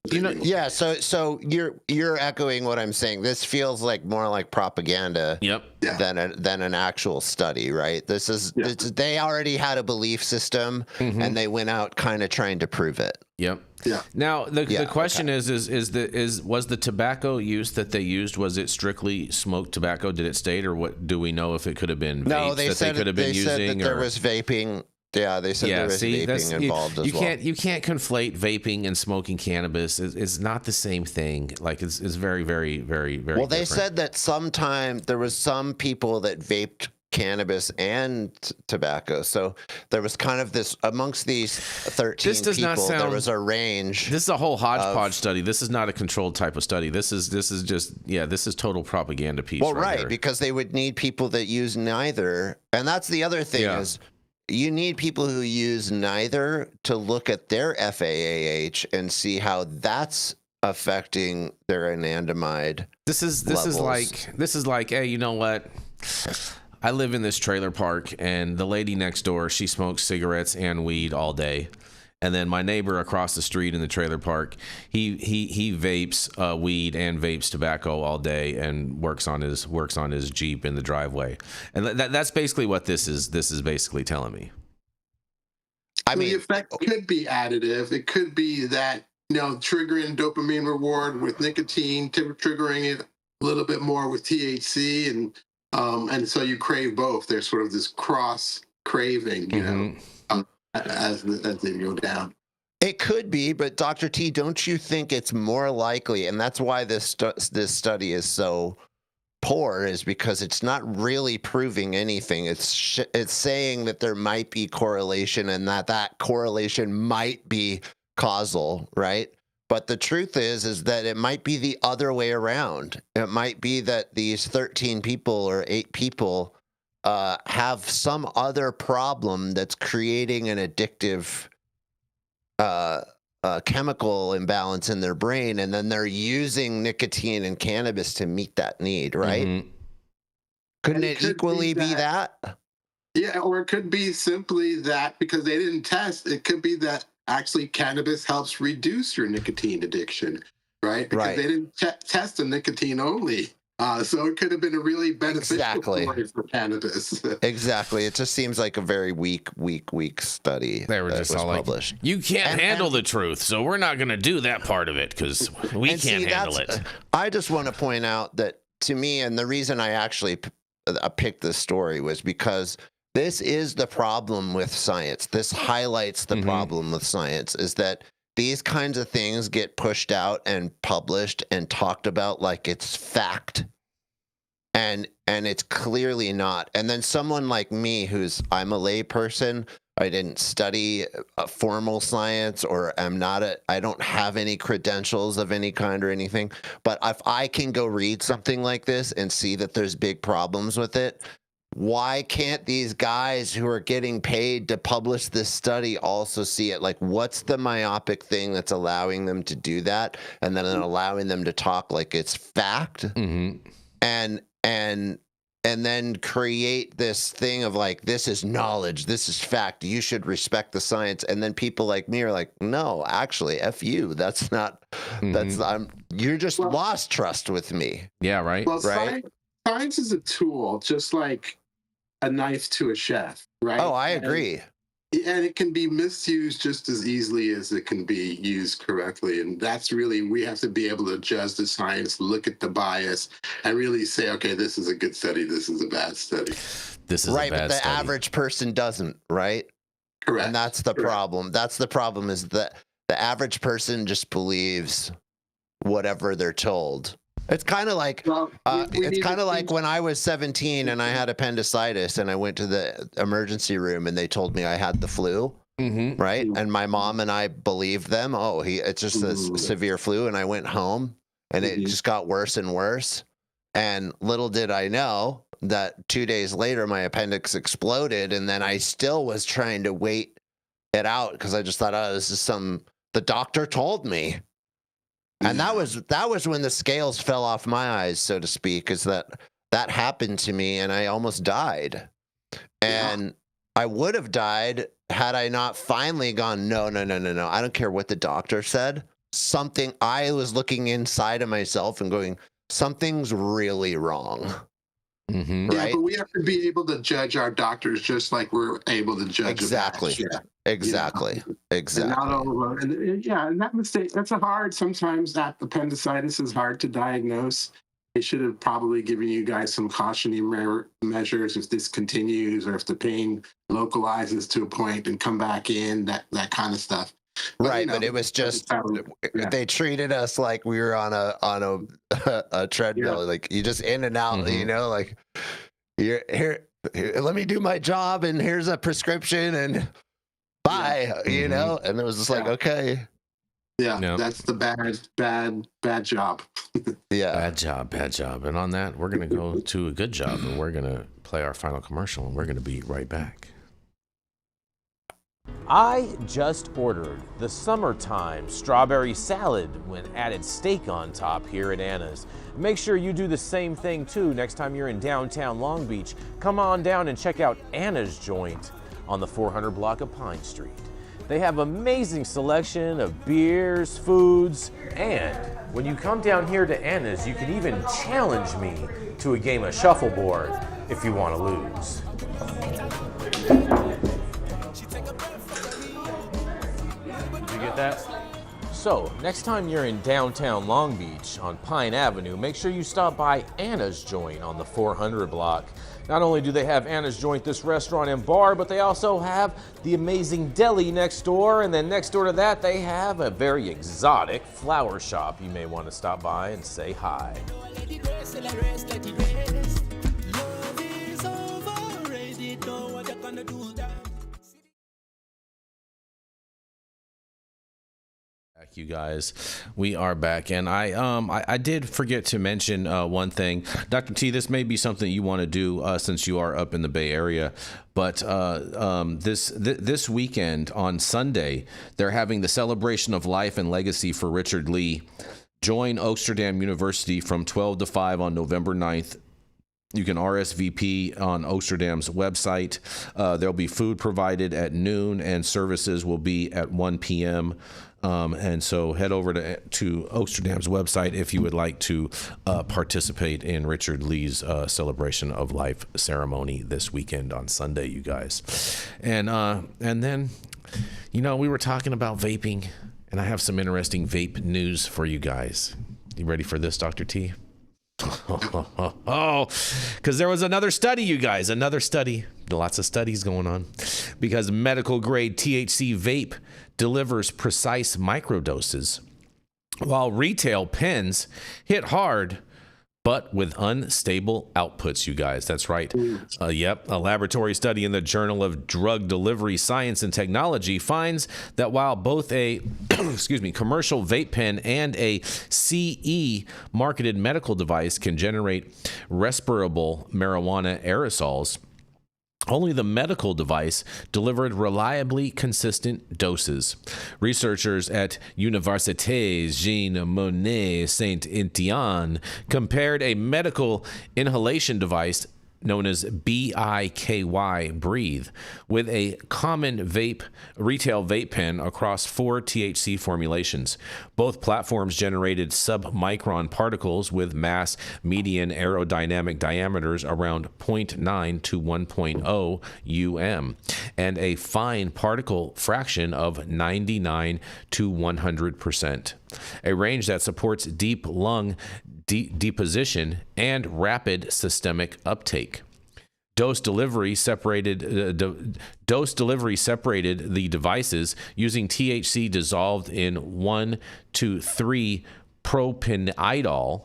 Yeah, so you're echoing what I'm saying. This feels like more like propaganda than an actual study, right? This is they already had a belief system and they went out kind of trying to prove it. Yep. Yeah. Now the question is was the tobacco use that they used, was it strictly smoked tobacco? Did it state, or what do we know if it could have been vapes no, they that said they could have been they using? said that there was vaping. Yeah, they said there was vaping involved as well. You can't conflate vaping and smoking cannabis. It's not the same thing. Like it's very, very, very, very. Well, they different. said that sometime there was some people that vaped cannabis and tobacco. So there was kind of this amongst these 13 people. There was a range. This is a whole hodgepodge study. This is not a controlled type of study. This is just this is total propaganda piece. Well, right, right, because they would need people that use neither, and that's the other thing is. You need people who use neither to look at their FAAH and see how that's affecting their anandamide. This is like, hey, you know what? I live in this trailer park, and the lady next door, she smokes cigarettes and weed all day. And then my neighbor across the street in the trailer park, he vapes weed and vapes tobacco all day and works on his Jeep in the driveway. And that's basically what this is basically telling me. I mean, the effect could be additive. It could be that, triggering dopamine reward with nicotine, triggering it a little bit more with THC, and so you crave both. There's sort of this cross craving, as they go down. It could be, but Dr. T, don't you think it's more likely, and that's why this study is so poor, is because it's not really proving anything. It's saying that there might be correlation and that correlation might be causal, right? But the truth is that it might be the other way around. It might be that these 13 people or 8 people have some other problem that's creating an addictive chemical imbalance in their brain, and then they're using nicotine and cannabis to meet that need, right? Couldn't it equally be that? Yeah, or it could be simply that because they didn't test, it could be that actually cannabis helps reduce your nicotine addiction, right? Because they didn't test the nicotine only. So it could have been a really beneficial story for cannabis. Exactly. It just seems like a very weak study. They were just all published. You can't handle the truth, so we're not going to do that part of it because we can't handle it. I just want to point out that to me, and the reason I actually picked this story was because this is the problem with science. This highlights the problem with science, is that these kinds of things get pushed out and published and talked about like it's fact, and it's clearly not. And then someone like me, I'm a lay person, I didn't study formal science, or I don't have any credentials of any kind or anything. But if I can go read something like this and see that there's big problems with it, why can't these guys who are getting paid to publish this study also see it? Like, what's the myopic thing that's allowing them to do that, and then allowing them to talk like it's fact, and then create this thing of like, this is knowledge, this is fact, you should respect the science, and then people like me are like, no, actually, F you, that's not, you're just lost trust with me. Yeah, right. Well, right. Science is a tool, just like a knife to a chef, right? Oh, I agree. And it can be misused just as easily as it can be used correctly. And that's really, we have to be able to judge the science, look at the bias, and really say, okay, this is a good study, this is a bad study. This is right, a bad but the study. average person doesn't, right? Correct. And that's the problem. That's the problem, is that the average person just believes whatever they're told. It's kind of like when I was 17 and I had appendicitis and I went to the emergency room and they told me I had the flu, right? And my mom and I believed them. Oh, it's just a severe flu. And I went home and it just got worse and worse. And little did I know that 2 days later my appendix exploded, and then I still was trying to wait it out because I just thought, oh, this is the doctor told me. And that was when the scales fell off my eyes, so to speak, is that that happened to me and I almost died. And I would have died had I not finally gone, no. I don't care what the doctor said. I was looking inside of myself and going, something's really wrong. Mm-hmm. Right? Yeah, but we have to be able to judge our doctors just like we're able to judge Exactly. Exactly. And not all of them. And that mistake, sometimes that appendicitis is hard to diagnose. They should have probably given you guys some cautionary measures if this continues or if the pain localizes to a point and come back in, that kind of stuff. But it was just they treated us like we were on a treadmill, like you just in and out, like you're here, let me do my job and here's a prescription and bye, and it was just like, okay. That's the bad job. Bad job. And on that, we're going to go to a good job, and we're going to play our final commercial, and we're going to be right back. I just ordered the summertime strawberry salad when added steak on top here at Anna's. Make sure you do the same thing too next time you're in downtown Long Beach. Come on down and check out Anna's joint on the 400 block of Pine Street. They have amazing selection of beers, foods, and when you come down here to Anna's, you can even challenge me to a game of shuffleboard if you want to lose. Did you get that? So, next time you're in downtown Long Beach on Pine Avenue, make sure you stop by Anna's Joint on the 400 block. Not only do they have Anna's Joint, this restaurant and bar, but they also have the amazing deli next door, and then next door to that they have a very exotic flower shop. You may want to stop by and say hi. You guys, we are back, and I did forget to mention one thing, Dr. T. This may be something you want to do since you are up in the Bay Area, but this weekend on Sunday they're having the celebration of life and legacy for Richard Lee. Join Oaksterdam University from 12 to 5 on November 9th. You can RSVP on Oaksterdam's website. There'll be food provided at noon, and services will be at 1 p.m. And so head over to Oaksterdam's website if you would like to participate in Richard Lee's celebration of life ceremony this weekend on Sunday, you guys. And then, we were talking about vaping, and I have some interesting vape news for you guys. You ready for this, Dr. T? Because there was another study, you guys, lots of studies going on, because medical grade THC vape delivers precise microdoses, while retail pens hit hard, but with unstable outputs, you guys. That's right. A laboratory study in the Journal of Drug Delivery Science and Technology finds that while both a commercial vape pen and a CE marketed medical device can generate respirable marijuana aerosols, only the medical device delivered reliably consistent doses. Researchers at Université Jean Monnet Saint-Étienne compared a medical inhalation device known as BIKY Breathe with a common retail vape pen across 4 THC formulations. Both platforms generated submicron particles with mass median aerodynamic diameters around 0.9 to 1.0 um and a fine particle fraction of 99 to 100%, a range that supports deep lung deposition and rapid systemic uptake. Dose delivery separated the devices using THC dissolved in 1 to 3 propanidol,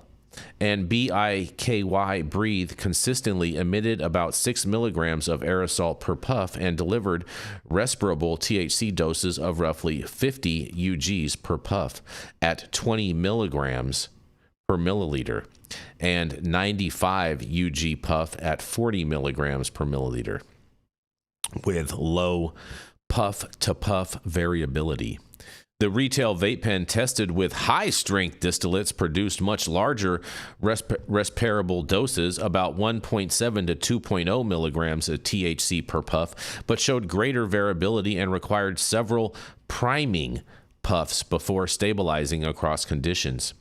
and BIKY Breathe consistently emitted about 6 milligrams of aerosol per puff and delivered respirable THC doses of roughly 50 UGs per puff at 20 milligrams per milliliter and 95 UG puff at 40 milligrams per milliliter with low puff to puff variability. The retail vape pen tested with high-strength distillates produced much larger respirable doses, about 1.7 to 2.0 milligrams of THC per puff, but showed greater variability and required several priming puffs before stabilizing across conditions.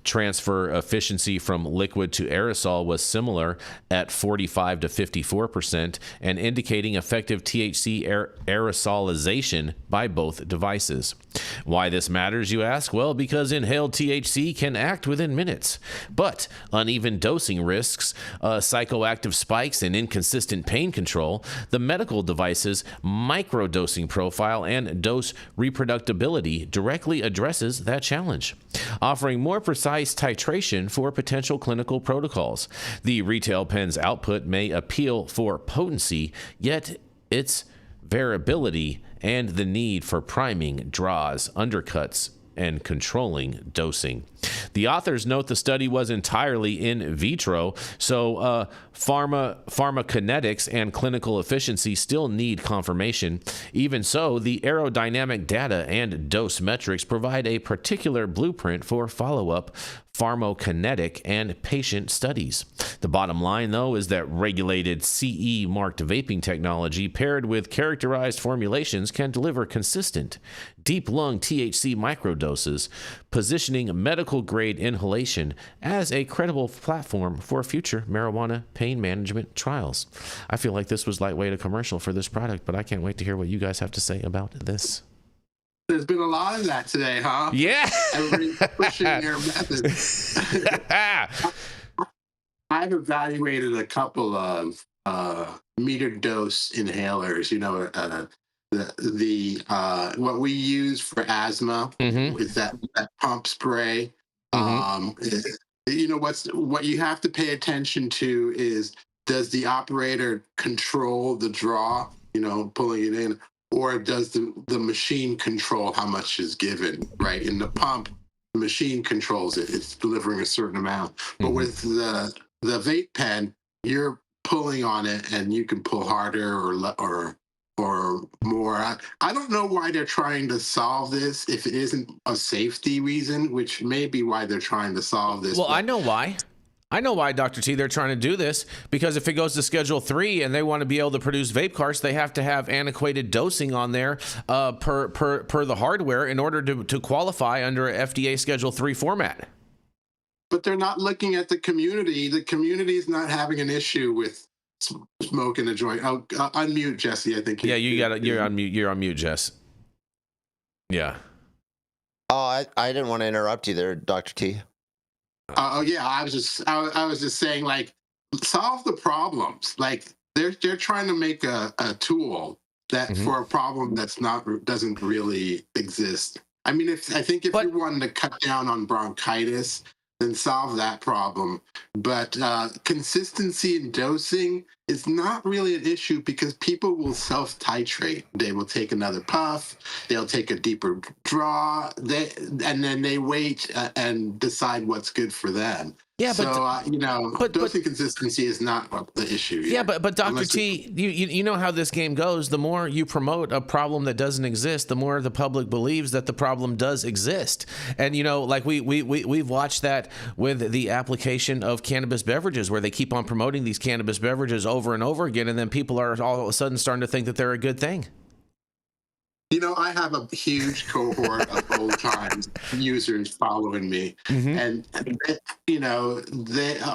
Transfer efficiency from liquid to aerosol was similar at 45 to 54% and indicating effective THC aerosolization by both devices. Why this matters, you ask? Well, because inhaled THC can act within minutes, but uneven dosing risks, psychoactive spikes, and inconsistent pain control, the medical device's microdosing profile and dose reproducibility directly addresses that challenge, offering more precise titration for potential clinical protocols. The retail pen's output may appeal for potency, yet its variability and the need for priming draws, undercuts, and controlling dosing. The authors note the study was entirely in vitro, so pharmacokinetics and clinical efficiency still need confirmation. Even so, the aerodynamic data and dose metrics provide a particular blueprint for follow-up pharmacokinetic and patient studies. The bottom line, though, is that regulated CE-marked vaping technology paired with characterized formulations can deliver consistent, deep-lung THC microdoses, positioning medical-grade inhalation as a credible platform for future marijuana pain management trials. I feel like this was lightweight a commercial for this product, but I can't wait to hear what you guys have to say about this. There's been a lot of that today, huh? Yeah. Everybody's pushing their methods. I've evaluated a couple of meter dose inhalers. You know, what we use for asthma is that pump spray. You know, what you have to pay attention to is, does the operator control the draw? You know, pulling it in. Or does the machine control how much is given, right? In the pump, the machine controls it. It's delivering a certain amount. But with the vape pen, you're pulling on it and you can pull harder or more. I don't know why they're trying to solve this if it isn't a safety reason, which may be why they're trying to solve this. Well, I know why. I know why, Dr. T, they're trying to do this, because if it goes to Schedule 3 and they want to be able to produce vape carts, they have to have antiquated dosing on there per the hardware in order to qualify under a FDA Schedule 3 format. But they're not looking at the community. The community is not having an issue with smoking a joint. Oh, unmute, Jesse. I think. Yeah, you're on mute. You're on mute, Jess. Yeah. Oh, I didn't want to interrupt you there, Dr. T. Oh yeah, I was just saying, like, solve the problems. Like, they're trying to make a tool that for a problem doesn't really exist. I mean, if you're wanting to cut down on bronchitis, then solve that problem. But consistency in dosing is not really an issue, because people will self-titrate. They will take another puff, they'll take a deeper draw, and then they wait and decide what's good for them. Yeah, but dosing consistency is not the issue. Yeah, but Dr. T, you know how this game goes. The more you promote a problem that doesn't exist, the more the public believes that the problem does exist. And you know, like we've watched that with the application of cannabis beverages, where they keep on promoting these cannabis beverages over and over again, and then people are all of a sudden starting to think that they're a good thing. You know, I have a huge cohort of old-time users following me, and you know,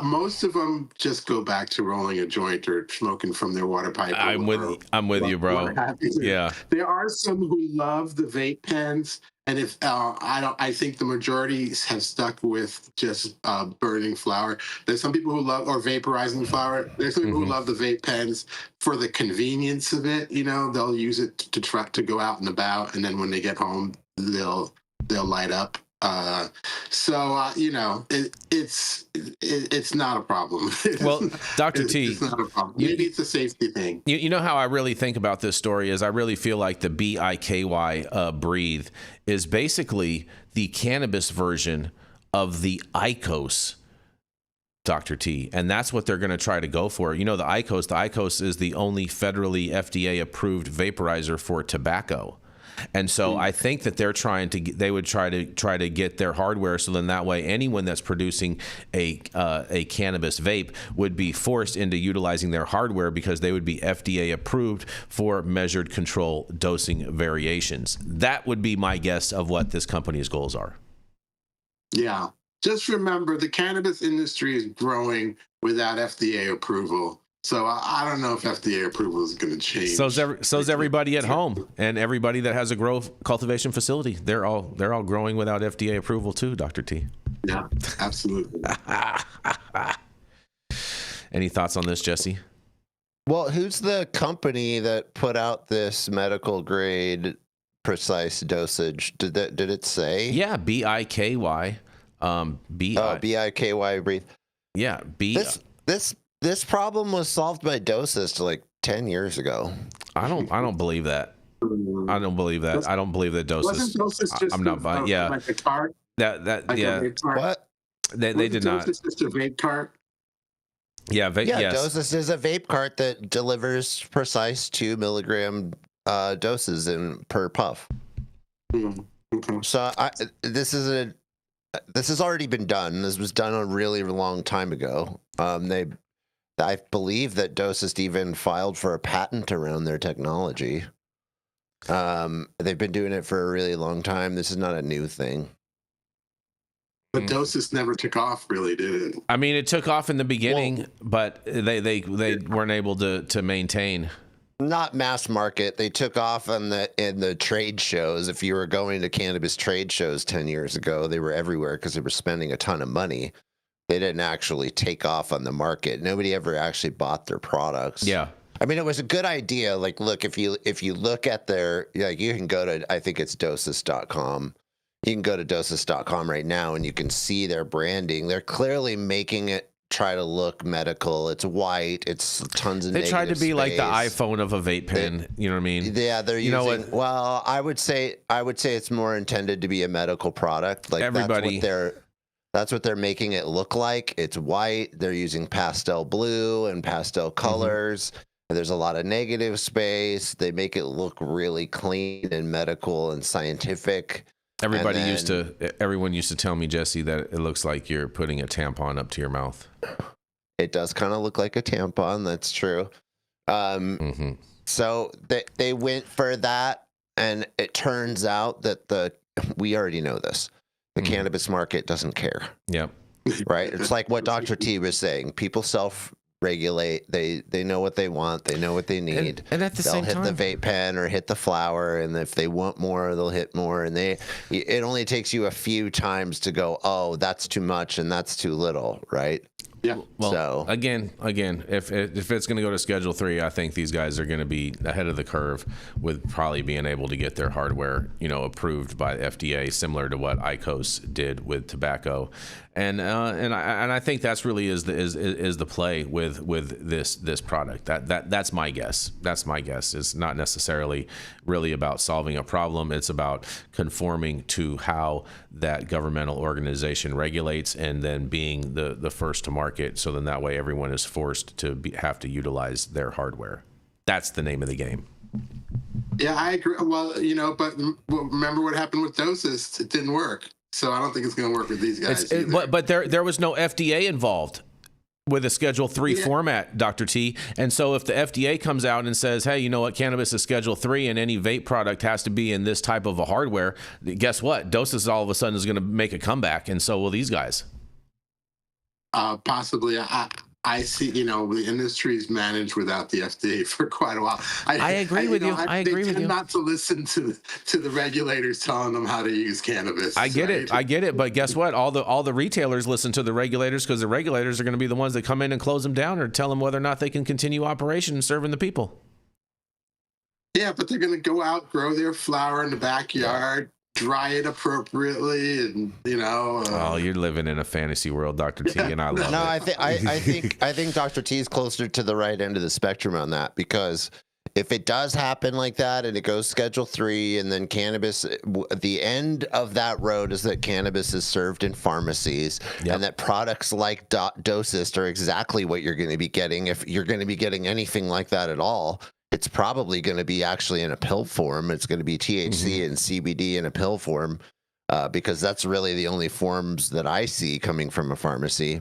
most of them just go back to rolling a joint or smoking from their water pipe. I'm with you, bro. Yeah, there are some who love the vape pens, and if I think the majority have stuck with just burning flower. There's some people who love, or vaporizing flower. There's some people who love the vape pens for the convenience of it. You know, they'll use it to try to go out and about, and then when they get home, they'll light up. You know, it's not a problem. Well, Dr. T, it's not a problem. Maybe it's a safety thing. You know how I really think about this story is I really feel like the BIKY breathe is basically the cannabis version of the IQOS, Dr. T, and that's what they're going to try to go for. You know, the IQOS is the only federally FDA approved vaporizer for tobacco. And so I think that they're they would try to get their hardware, so then that way anyone that's producing a cannabis vape would be forced into utilizing their hardware because they would be FDA approved for measured control dosing variations. That would be my guess of what this company's goals are. Yeah. Just remember, the cannabis industry is growing without FDA approval. So I don't know if FDA approval is going to change. So's everybody at home, and everybody that has a cultivation facility. They're all growing without FDA approval too, Dr. T. Yeah, absolutely. Any thoughts on this, Jesse? Well, who's the company that put out this medical grade precise dosage? Did it say? Yeah, BIKY. BIKY breathe. Yeah, This problem was solved by Dosist like 10 years ago. I don't believe that. I don't believe that. I don't believe that Dosist. Wasn't Dosist just I'm not buying. Yeah, like a cart? Like yeah. What? They did not. Dosist just a vape cart? Yeah, yes. Dosist is a vape cart that delivers precise 2 milligram doses per puff. Okay. So this has already been done. This was done a really long time ago. I believe that Dosist even filed for a patent around their technology. They've been doing it for a really long time. This is not a new thing. But Dosist never took off, really, did it? I mean, it took off in the beginning, but they weren't able to maintain. Not mass market. They took off in the trade shows. If you were going to cannabis trade shows 10 years ago, they were everywhere because they were spending a ton of money. They didn't actually take off on the market. Nobody ever actually bought their products. Yeah. I mean, it was a good idea. Like, look, if you look at their, like, you can go to, I think it's dosist.com. You can go to dosist.com right now and you can see their branding. They're clearly making it try to look medical. It's white. It's tons of. They tried to be space. like the iPhone of a vape pen. You know what I mean? Yeah, they're using. Well, I would say it's more intended to be a medical product. Like everybody. That's what they're making it look like. It's white. They're using pastel blue and pastel colors. And there's a lot of negative space. They make it look really clean and medical and scientific. Everyone used to tell me, Jesse, that it looks like you're putting a tampon up to your mouth. It does kind of look like a tampon. That's true. So they went for that, and it turns out that we already know this. The cannabis market doesn't care. Yep. Right? It's like what Dr. T was saying. People self-regulate. They know what they want. They know what they need. And at the same time, they'll hit the vape pen or hit the flower, and if they want more, they'll hit more. And it only takes you a few times to go, oh, that's too much and that's too little, right? Yeah. Well, so again, if it's going to go to Schedule 3, I think these guys are going to be ahead of the curve with probably being able to get their hardware, approved by the FDA, similar to what IQOS did with tobacco. And I think that's really is the play with this product. That's my guess. That's my guess. It's not necessarily really about solving a problem. It's about conforming to how that governmental organization regulates, and then being the first to market. So then that way everyone is forced to have to utilize their hardware. That's the name of the game. Yeah, I agree. Well, but remember what happened with Dosist? It didn't work. So I don't think it's going to work with these guys. But there was no FDA involved with a Schedule 3 format, Dr. T. And so if the FDA comes out and says, hey, you know what, cannabis is Schedule 3 and any vape product has to be in this type of a hardware, guess what? Dosist all of a sudden is going to make a comeback, and so will these guys. Possibly. I see, the industry's managed without the FDA for quite a while. I agree with you. I agree with you. Not to listen to the regulators telling them how to use cannabis. I get it. But guess what? All the retailers listen to the regulators, because the regulators are going to be the ones that come in and close them down or tell them whether or not they can continue operation and serving the people. Yeah, but they're going to go out, grow their flower in the backyard, dry it appropriately, and oh, you're living in a fantasy world, Dr. T, and I love it. I think Dr. T is closer to the right end of the spectrum on that, because if it does happen like that and it goes Schedule 3, and then cannabis, the end of that road is that cannabis is served in pharmacies, and that products like Dosist are exactly what you're going to be getting, if you're going to be getting anything like that at all. it's probably going to be actually in a pill form. It's going to be THC and CBD in a pill form, because that's really the only forms that I see coming from a pharmacy.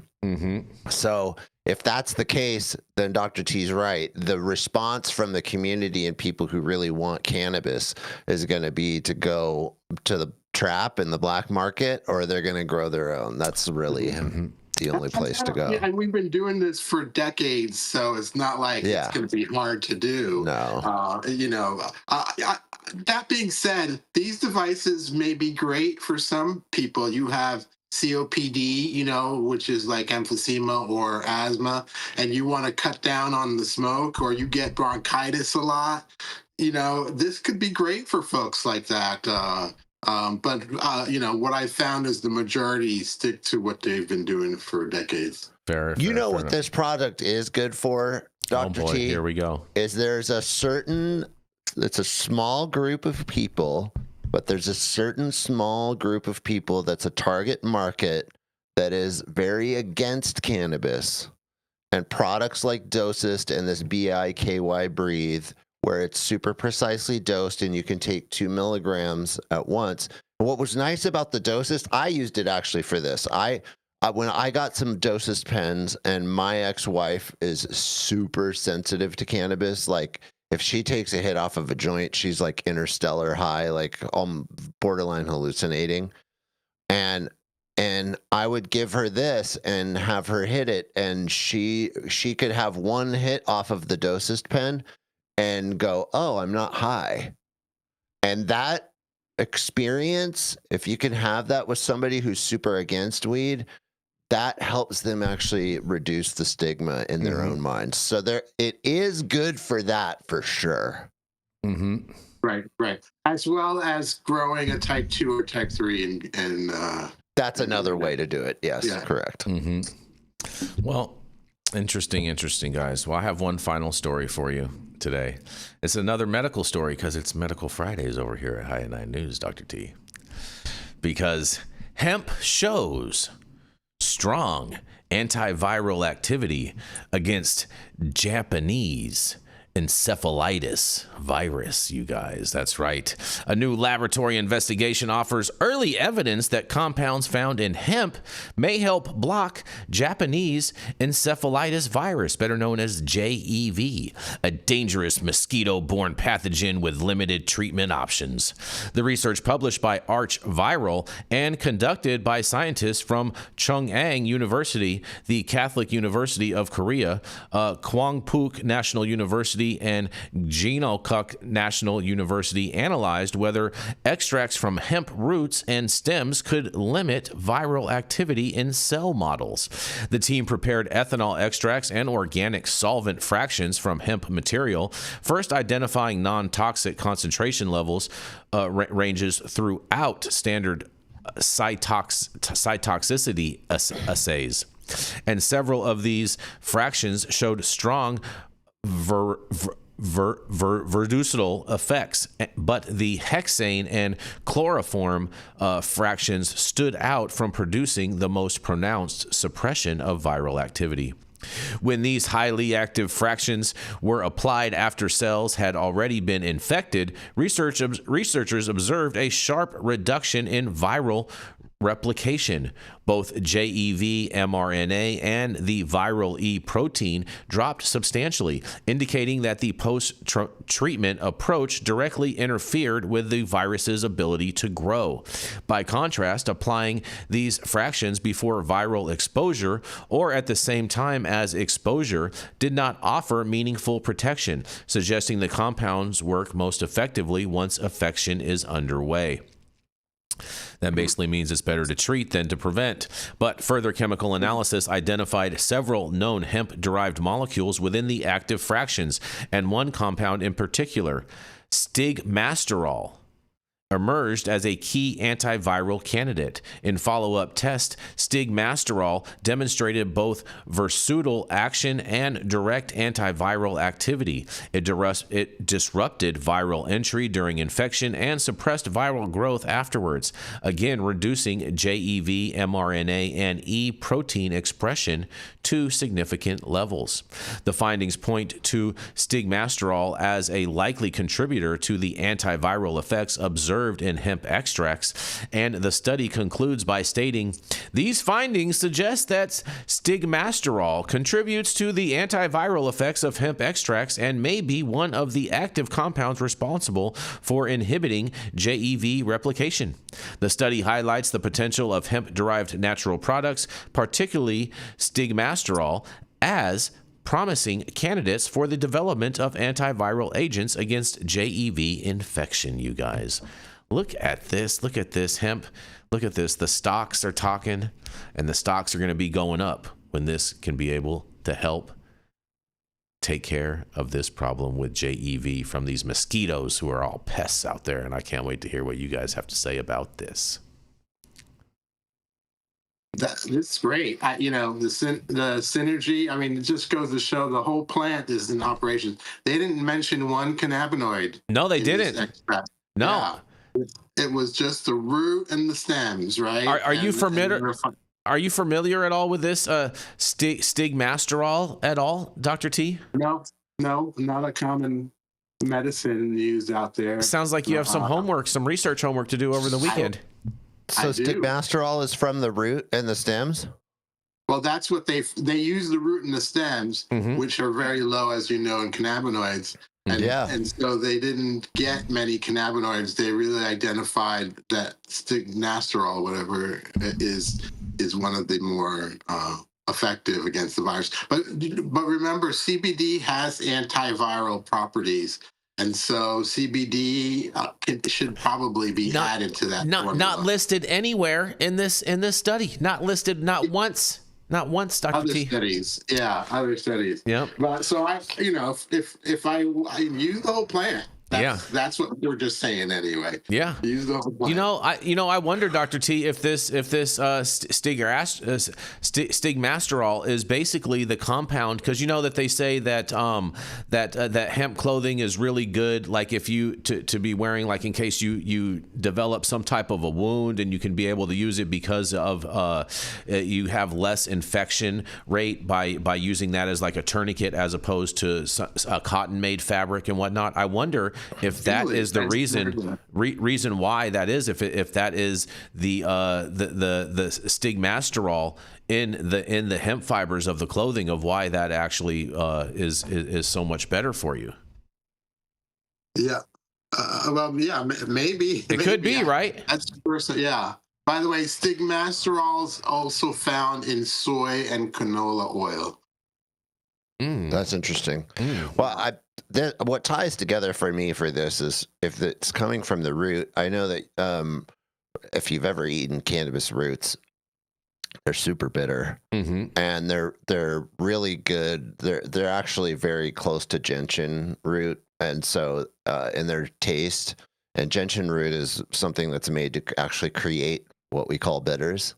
So if that's the case, then Dr. T's right. The response from the community and people who really want cannabis is going to be to go to the trap in the black market, or they're going to grow their own. That's really the only place to go. Yeah, and we've been doing this for decades, so it's not like it's going to be hard to do. No. That being said, these devices may be great for some people. You have COPD, which is like emphysema or asthma, and you want to cut down on the smoke, or you get bronchitis a lot. This could be great for folks like that. But what I found is the majority stick to what they've been doing for decades. Fair what this product is good for, Dr. T? Here we go. Is it's a small group of people, but there's a certain small group of people that's a target market that is very against cannabis, and products like Dosist and this BIKY Breathe, where it's super precisely dosed and you can take 2 milligrams at once. And what was nice about the Dosist, I used it actually for this. When I got some Dosist pens, and my ex-wife is super sensitive to cannabis, like if she takes a hit off of a joint, she's like interstellar high, like borderline hallucinating. And I would give her this and have her hit it, and she could have one hit off of the Dosist pen and go, oh, I'm not high. And that experience, if you can have that with somebody who's super against weed, that helps them actually reduce the stigma in their own minds. So it is good for that, for sure. Right. As well as growing a type 2 or type 3 and that's another way to do it. Yes, correct. Well, interesting, guys. Well, I have one final story for you today. It's another medical story, because it's Medical Fridays over here at High at 9 News, Dr. T. Because hemp shows strong antiviral activity against Japanese encephalitis virus, you guys. That's right. A new laboratory investigation offers early evidence that compounds found in hemp may help block Japanese encephalitis virus, better known as JEV, a dangerous mosquito-borne pathogen with limited treatment options. The research, published by Archviral and conducted by scientists from Chungang University, the Catholic University of Korea, Kwangpuk National University, and Jinokuk National University, analyzed whether extracts from hemp roots and stems could limit viral activity in cell models. The team prepared ethanol extracts and organic solvent fractions from hemp material, first identifying non-toxic concentration levels ranges throughout standard cytotoxicity assays. And several of these fractions showed strong verducinal effects, but the hexane and chloroform fractions stood out from producing the most pronounced suppression of viral activity. When these highly active fractions were applied after cells had already been infected, researchers observed a sharp reduction in viral replication. Both JEV mRNA and the viral E protein dropped substantially, indicating that the post-treatment approach directly interfered with the virus's ability to grow. By contrast, applying these fractions before viral exposure or at the same time as exposure did not offer meaningful protection, suggesting the compounds work most effectively once infection is underway. That basically means it's better to treat than to prevent. But further chemical analysis identified several known hemp-derived molecules within the active fractions, and one compound in particular, stigmasterol, emerged as a key antiviral candidate. In follow-up tests, stigmasterol demonstrated both versatile action and direct antiviral activity. It disrupted viral entry during infection and suppressed viral growth afterwards, again reducing JEV, mRNA, and E protein expression to significant levels. The findings point to stigmasterol as a likely contributor to the antiviral effects observed in hemp extracts, and the study concludes by stating, these findings suggest that stigmasterol contributes to the antiviral effects of hemp extracts and may be one of the active compounds responsible for inhibiting JEV replication. The study highlights the potential of hemp-derived natural products, particularly stigmasterol, as promising candidates for the development of antiviral agents against JEV infection, you guys. Look at this. Look at this hemp. Look at this. The stocks are talking, and the stocks are going to be going up when this can be able to help take care of this problem with JEV from these mosquitoes who are all pests out there. And I can't wait to hear what you guys have to say about this. That's great. The synergy, I mean, it just goes to show the whole plant is in operation. They didn't mention one cannabinoid. No, they didn't. No. Yeah. It was just the root and the stems, right? Are you familiar? Are you familiar at all with this stigmasterol at all, Dr. T? No, not a common medicine used out there. Sounds like you have some homework, some research homework to do over the weekend. So stigmasterol is from the root and the stems? Well, that's what they use, the root and the stems, which are very low, as you know, in cannabinoids. And so they didn't get many cannabinoids. They really identified that stigmasterol, whatever it is one of the more effective against the virus. But remember, CBD has antiviral properties. And so CBD should probably be added to that. Not listed anywhere in this study. Not listed, not once. Not once, Dr. Other T. studies, other studies. Yep. But so if I use the whole plant, that's what we're just saying anyway. Yeah. Use the whole plant. I wonder, Dr. T, if this stigmasterol is basically the compound, because you know that they say that that hemp clothing is really good, like if you to be wearing, like in case you develop some type of a wound, and you can be able to use it because of you have less infection rate by using that as like a tourniquet as opposed to a cotton made fabric and whatnot. I wonder if that is the reason why that is, if that is the stigmasterol in the hemp fibers of the clothing, of why that actually is so much better for you. Yeah. Maybe it could be, right? That's the first. Yeah. By the way, stigmasterol is also found in soy and canola oil. That's interesting. Well, what ties together for me for this is if it's coming from the root. I know that if you've ever eaten cannabis roots, they're super bitter, and they're really good. They're actually very close to gentian root, and so in their taste. And gentian root is something that's made to actually create what we call bitters.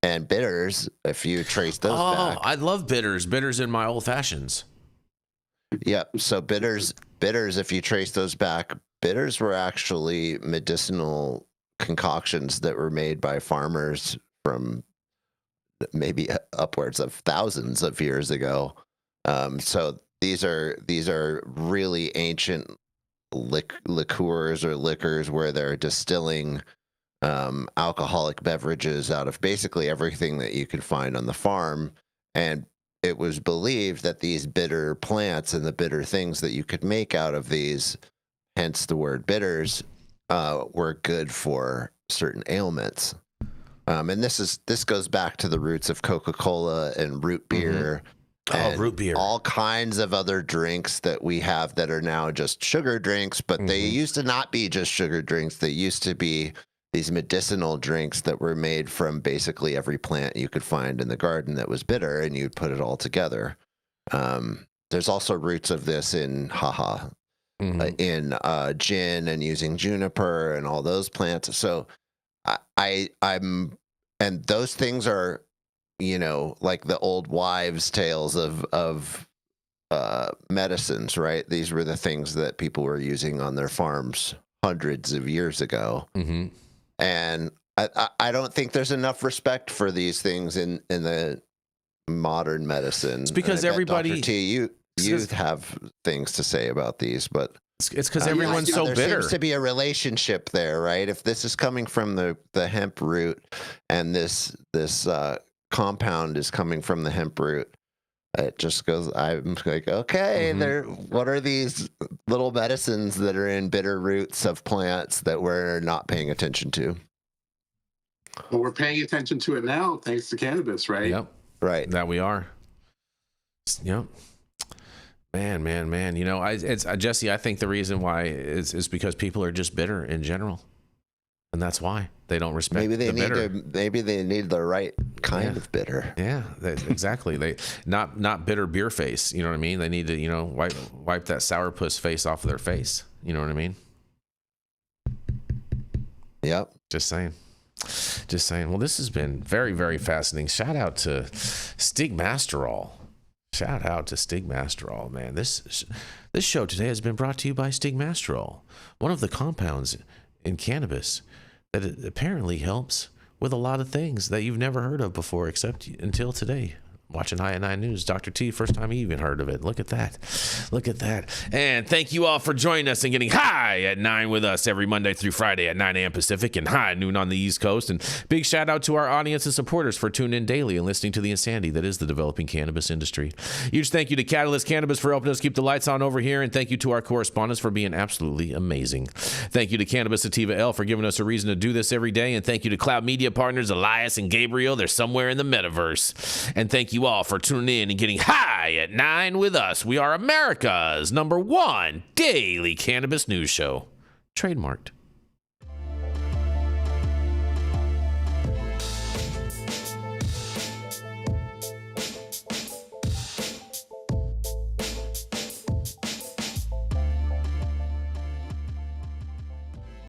And bitters, if you trace those back. I love bitters. Bitters in my old fashions. Yep. So bitters, if you trace those back, bitters were actually medicinal concoctions that were made by farmers from maybe upwards of thousands of years ago. So these are really ancient liqueurs or liquors where they're distilling alcoholic beverages out of basically everything that you could find on the farm. And it was believed that these bitter plants and the bitter things that you could make out of these, hence the word bitters, were good for certain ailments. And this goes back to the roots of Coca-Cola and root beer. Root beer. All kinds of other drinks that we have that are now just sugar drinks, but they used to not be just sugar drinks. They used to be these medicinal drinks that were made from basically every plant you could find in the garden that was bitter, and you'd put it all together. There's also roots of this in in gin and using juniper and all those plants. So I'm and those things are, like the old wives' tales of medicines, right? These were the things that people were using on their farms hundreds of years ago. And I don't think there's enough respect for these things in the modern medicine. It's because everybody, Dr. T, you have things to say about these, but it's because everyone's so there bitter. Seems to be a relationship there, right? If this is coming from the hemp root, and this compound is coming from the hemp root, it just goes. I'm like, okay, what are these little medicines that are in bitter roots of plants that we're not paying attention to? Well, we're paying attention to it now, thanks to cannabis, right? Yep. Right. That we are. Yep. Man. It's Jesse. I think the reason why is because people are just bitter in general, and that's why they don't respect. Maybe they need Maybe they need the right kind of bitter. Yeah, exactly. They not bitter beer face. You know what I mean? They need to wipe that sourpuss face off of their face. You know what I mean? Yep. Just saying. Well, this has been very, very fascinating. Shout out to Stigmasterol. Man. This show today has been brought to you by Stigmasterol, one of the compounds in cannabis that it apparently helps with a lot of things that you've never heard of before, except until today. Watching High at 9 News, Dr. T, first time you even heard of it. Look at that. And thank you all for joining us and getting high at 9 with us every Monday through Friday at 9 a.m. Pacific and high at noon on the East Coast. And big shout out to our audience and supporters for tuning in daily and listening to the insanity that is the developing cannabis industry. Huge thank you to Catalyst Cannabis for helping us keep the lights on over here. And thank you to our correspondents for being absolutely amazing. Thank you to Cannabis Sativa L for giving us a reason to do this every day. And thank you to Cloud Media partners Elias and Gabriel. They're somewhere in the metaverse. And thank you all for tuning in and getting high at 9 with us. We are America's #1 daily cannabis news show. Trademarked.